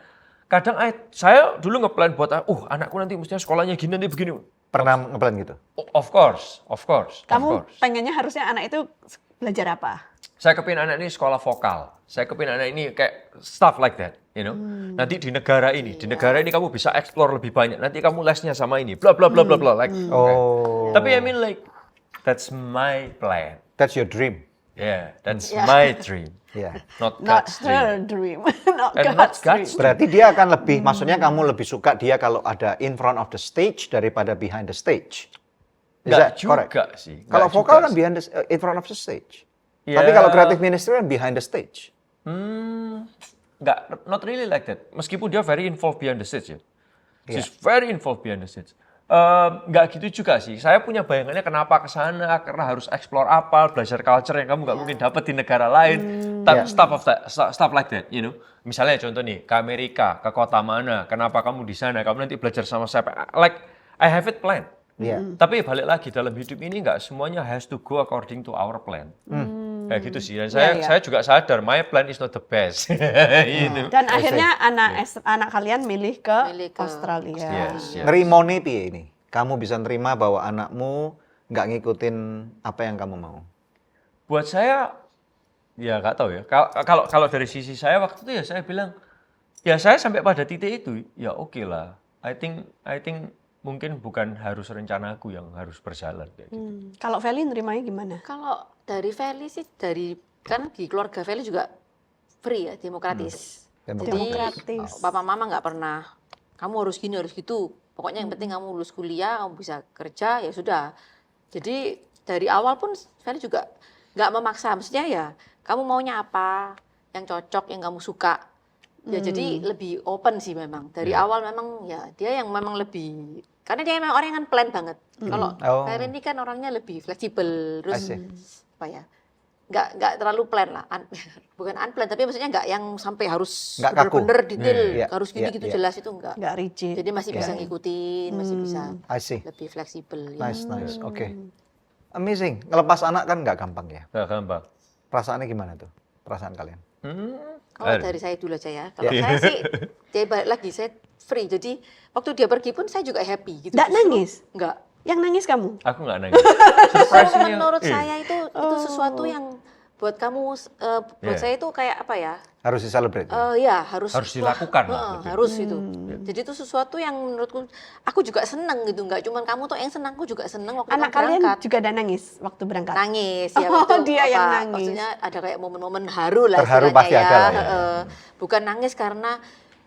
[SPEAKER 5] kadang saya dulu ngeplan buat, anakku nanti mestinya sekolahnya gini, nanti begini.
[SPEAKER 3] Pernah ngeplan gitu?
[SPEAKER 5] Of course.
[SPEAKER 2] Kamu pengennya harusnya anak itu belajar apa?
[SPEAKER 5] Saya kepingin anak ini sekolah vokal. Saya kepingin anak ini kayak stuff like that, you know. Nanti di negara ini kamu bisa explore lebih banyak. Nanti kamu lesnya sama ini, bla bla bla bla bla. Like,
[SPEAKER 3] Oh,
[SPEAKER 5] tapi I mean like, that's my plan.
[SPEAKER 3] that's your dream.
[SPEAKER 5] Yeah, that's my dream.
[SPEAKER 3] Ya.
[SPEAKER 5] Not
[SPEAKER 2] Not
[SPEAKER 5] God's
[SPEAKER 2] her
[SPEAKER 5] dream.
[SPEAKER 2] dream, not
[SPEAKER 5] And not
[SPEAKER 2] God's
[SPEAKER 5] God's
[SPEAKER 2] dream.
[SPEAKER 3] Berarti dia akan lebih, maksudnya kamu lebih suka dia kalau ada in front of the stage daripada behind the stage. Is
[SPEAKER 5] Nggak
[SPEAKER 3] that correct?
[SPEAKER 5] juga sih.
[SPEAKER 3] Kalau
[SPEAKER 5] nggak
[SPEAKER 3] vokal
[SPEAKER 5] juga
[SPEAKER 3] kan
[SPEAKER 5] sih.
[SPEAKER 3] behind in front of the stage.
[SPEAKER 5] Ya.
[SPEAKER 3] Tapi kalau creative ministry kan behind the stage.
[SPEAKER 5] Nggak, not really like that. Meskipun dia very involved behind the stage ya. She's very involved behind the stage. Nggak gitu juga sih. Saya punya bayangannya kenapa ke sana, karena harus explore apa, belajar culture yang kamu nggak mungkin dapat di negara lain. Tapi stuff like that, you know. Misalnya contoh nih, ke Amerika, ke kota mana, kenapa kamu di sana, kamu nanti belajar sama siapa. Like, I have it planned.
[SPEAKER 3] Iya.
[SPEAKER 5] Tapi balik lagi dalam hidup ini nggak semuanya has to go according to our plan. Kayak gitu sih. Dan saya juga sadar my plan is not the best. Gitu.
[SPEAKER 2] Dan akhirnya anak kalian milih ke
[SPEAKER 1] Milih ke
[SPEAKER 2] Australia.
[SPEAKER 5] Yes.
[SPEAKER 3] Nerimone piye ini? Kamu bisa nerima bahwa anakmu nggak ngikutin apa yang kamu mau?
[SPEAKER 5] Buat saya, ya nggak tahu ya. Kalau dari sisi saya waktu itu ya saya bilang, ya saya sampai pada titik itu, ya oke lah. I think mungkin bukan harus rencanaku yang harus berjalan kayak gitu.
[SPEAKER 2] Kalau Feli nerimanya gimana?
[SPEAKER 1] Kalau dari Feli sih, kan di keluarga Feli juga free ya, demokratis. Jadi
[SPEAKER 2] Demokratis.
[SPEAKER 1] papa mama nggak pernah, kamu harus gini harus gitu. Pokoknya yang penting kamu lulus kuliah, kamu bisa kerja ya sudah. Jadi dari awal pun saya juga nggak memaksa, maksudnya ya kamu maunya apa yang cocok, yang kamu suka. Ya jadi lebih open sih memang. Dari awal memang ya dia yang memang lebih, karena dia memang orang yang kan plan banget. Kalau Karen ini kan orangnya lebih fleksibel, terus apa ya? Nggak terlalu plan lah, bukan unplanned, tapi maksudnya nggak yang sampai harus
[SPEAKER 3] Nggak kaku.
[SPEAKER 1] bener-bener detail,
[SPEAKER 3] Yeah.
[SPEAKER 1] harus gitu-gitu jelas itu nggak.
[SPEAKER 2] Nggak rigid.
[SPEAKER 1] Jadi masih bisa ngikutin, masih bisa
[SPEAKER 3] I see.
[SPEAKER 1] lebih fleksibel. Ya.
[SPEAKER 3] Nice. Oke. Amazing. Ngelepas anak kan nggak gampang ya.
[SPEAKER 5] Nggak gampang.
[SPEAKER 3] Perasaannya gimana tuh? Perasaan kalian?
[SPEAKER 1] Kalau dari saya dulu aja ya. Kalau saya sih, dia balik lagi, saya free. Jadi waktu dia pergi pun saya juga happy gitu.
[SPEAKER 2] Nggak
[SPEAKER 1] Justru
[SPEAKER 2] nangis?
[SPEAKER 1] Nggak.
[SPEAKER 2] Yang nangis kamu?
[SPEAKER 5] Aku nggak nangis. Surprisingnya,
[SPEAKER 1] Menurut saya itu sesuatu yang buat kamu, buat saya itu kayak apa ya?
[SPEAKER 3] Harus di-celebrate.
[SPEAKER 1] Ya harus
[SPEAKER 5] dilakukan lah,
[SPEAKER 1] wah,
[SPEAKER 5] lebih.
[SPEAKER 1] harus itu. Jadi itu sesuatu yang menurutku aku juga seneng gitu, nggak cuman kamu tuh yang senang, aku juga seneng waktu
[SPEAKER 2] Anak
[SPEAKER 1] kamu
[SPEAKER 2] kalian
[SPEAKER 1] berangkat.
[SPEAKER 2] juga ada nangis waktu berangkat?
[SPEAKER 1] Nangis ya
[SPEAKER 2] Oh,
[SPEAKER 1] waktu
[SPEAKER 2] dia yang
[SPEAKER 1] apa,
[SPEAKER 2] nangis.
[SPEAKER 1] maksudnya ada kayak momen-momen haru lah
[SPEAKER 3] Terharu
[SPEAKER 1] istilahnya
[SPEAKER 3] pasti ada lah ya.
[SPEAKER 1] Bukan nangis karena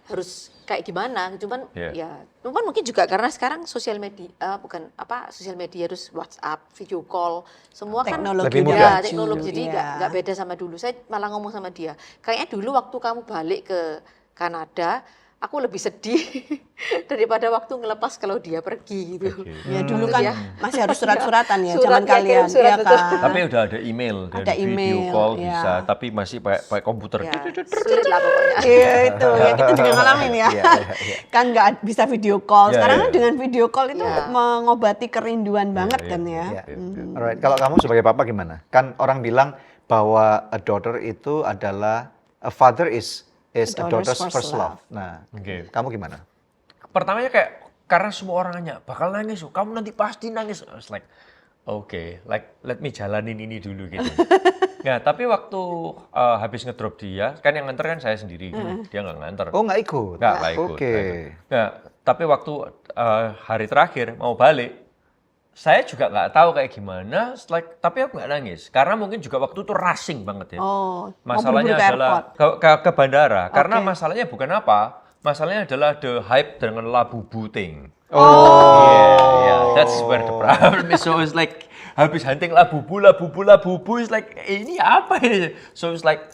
[SPEAKER 1] harus kayak gimana, cuman
[SPEAKER 5] Yeah.
[SPEAKER 1] ya cuman mungkin juga karena sekarang sosial media sosial media terus WhatsApp, video call, semua
[SPEAKER 2] Teknologi
[SPEAKER 3] Lebih
[SPEAKER 1] kan
[SPEAKER 3] mudah.
[SPEAKER 1] ya
[SPEAKER 2] maju,
[SPEAKER 1] teknologi, jadi
[SPEAKER 2] iya.
[SPEAKER 1] nggak beda sama dulu. Saya malah ngomong sama dia, kayaknya dulu waktu kamu balik ke Kanada aku lebih sedih daripada waktu ngelepas kalau dia pergi gitu.
[SPEAKER 2] Ya dulu
[SPEAKER 1] Waktu
[SPEAKER 2] kan
[SPEAKER 1] dia-
[SPEAKER 2] masih harus surat-suratan ya
[SPEAKER 1] Surat,
[SPEAKER 2] zaman
[SPEAKER 1] ya,
[SPEAKER 2] kalian,
[SPEAKER 1] kirim surat,
[SPEAKER 2] ya
[SPEAKER 1] betul.
[SPEAKER 2] kan?
[SPEAKER 5] Tapi udah ada email dan
[SPEAKER 2] Ada
[SPEAKER 5] video
[SPEAKER 2] email,
[SPEAKER 5] call
[SPEAKER 2] ya.
[SPEAKER 5] bisa, tapi masih pakai komputer.
[SPEAKER 1] Ya, sulit lah pokoknya.
[SPEAKER 2] Iya itu ya kita juga ngalamin ya.
[SPEAKER 3] Iya.
[SPEAKER 2] Kan nggak bisa video call.
[SPEAKER 5] Iya,
[SPEAKER 2] Sekarang
[SPEAKER 5] iya.
[SPEAKER 2] kan dengan video call itu
[SPEAKER 1] Iya.
[SPEAKER 2] mengobati kerinduan banget
[SPEAKER 5] iya,
[SPEAKER 2] kan ya.
[SPEAKER 3] Ya. Alright. Kalau kamu sebagai papa gimana? Kan orang bilang bahwa a daughter itu adalah a father is a daughter's first love. Nah,
[SPEAKER 5] Oke.
[SPEAKER 3] kamu gimana?
[SPEAKER 5] Pertamanya kayak karena semua orang nanya bakal nangis, kamu nanti pasti nangis. I was like, okay, like let me jalanin ini dulu gitu. Nah, tapi waktu habis ngedrop dia, kan yang nganter kan saya sendiri, dia nggak nganter.
[SPEAKER 3] Oh, nggak ikut?
[SPEAKER 5] Nggak ikut.
[SPEAKER 3] Oke.
[SPEAKER 5] Nah, tapi waktu hari terakhir mau balik, saya juga nggak tahu kayak gimana. Like, tapi aku nggak nangis karena mungkin juga waktu itu rushing banget ya.
[SPEAKER 2] Oh, mau
[SPEAKER 5] Masalahnya
[SPEAKER 2] buru-buru ke
[SPEAKER 5] adalah
[SPEAKER 2] airport.
[SPEAKER 5] ke bandara. Karena
[SPEAKER 2] Oke.
[SPEAKER 5] masalahnya bukan apa? Masalahnya adalah the hype dengan Labubu thing.
[SPEAKER 3] Oh.
[SPEAKER 5] Yeah, that's where the problem is. So it's like habis hunting Labubu, it's like ini apa ini? So it's like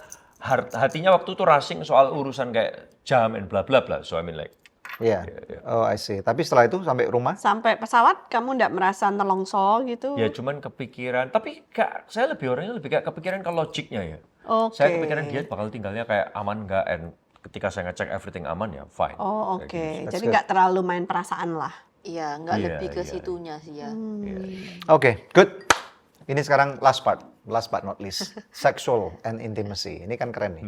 [SPEAKER 5] hatinya waktu itu rushing soal urusan kayak jam and bla bla bla. So I mean like
[SPEAKER 3] Iya. Oh, I see. Tapi setelah itu sampai rumah?
[SPEAKER 2] Sampai pesawat kamu nggak merasa nelongso gitu?
[SPEAKER 5] ya cuman kepikiran. Tapi saya orangnya lebih kayak kepikiran ke logiknya ya.
[SPEAKER 2] Oke.
[SPEAKER 5] Saya kepikiran dia bakal tinggalnya kayak aman nggak, and ketika saya ngecek everything aman ya fine.
[SPEAKER 2] Oh
[SPEAKER 5] Kayak
[SPEAKER 2] oke.
[SPEAKER 5] gitu.
[SPEAKER 2] Jadi nggak terlalu main perasaan lah.
[SPEAKER 1] Iya, nggak
[SPEAKER 5] Iya,
[SPEAKER 1] lebih ke
[SPEAKER 5] iya.
[SPEAKER 1] situnya sih ya.
[SPEAKER 3] Oke, good. Ini sekarang last but not least, sexual and intimacy. Ini kan keren nih.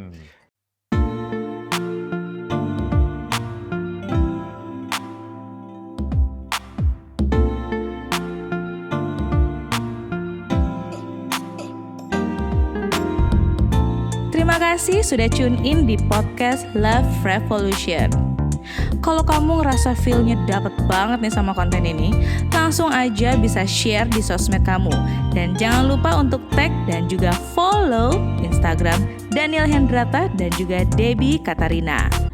[SPEAKER 6] Terima kasih sudah tune in di podcast Love Revolution. Kalau kamu ngerasa feel-nya dapet banget nih sama konten ini, langsung aja bisa share di sosmed kamu. Dan jangan lupa untuk tag dan juga follow Instagram Daniel Hendrata dan juga Debbie Katarina.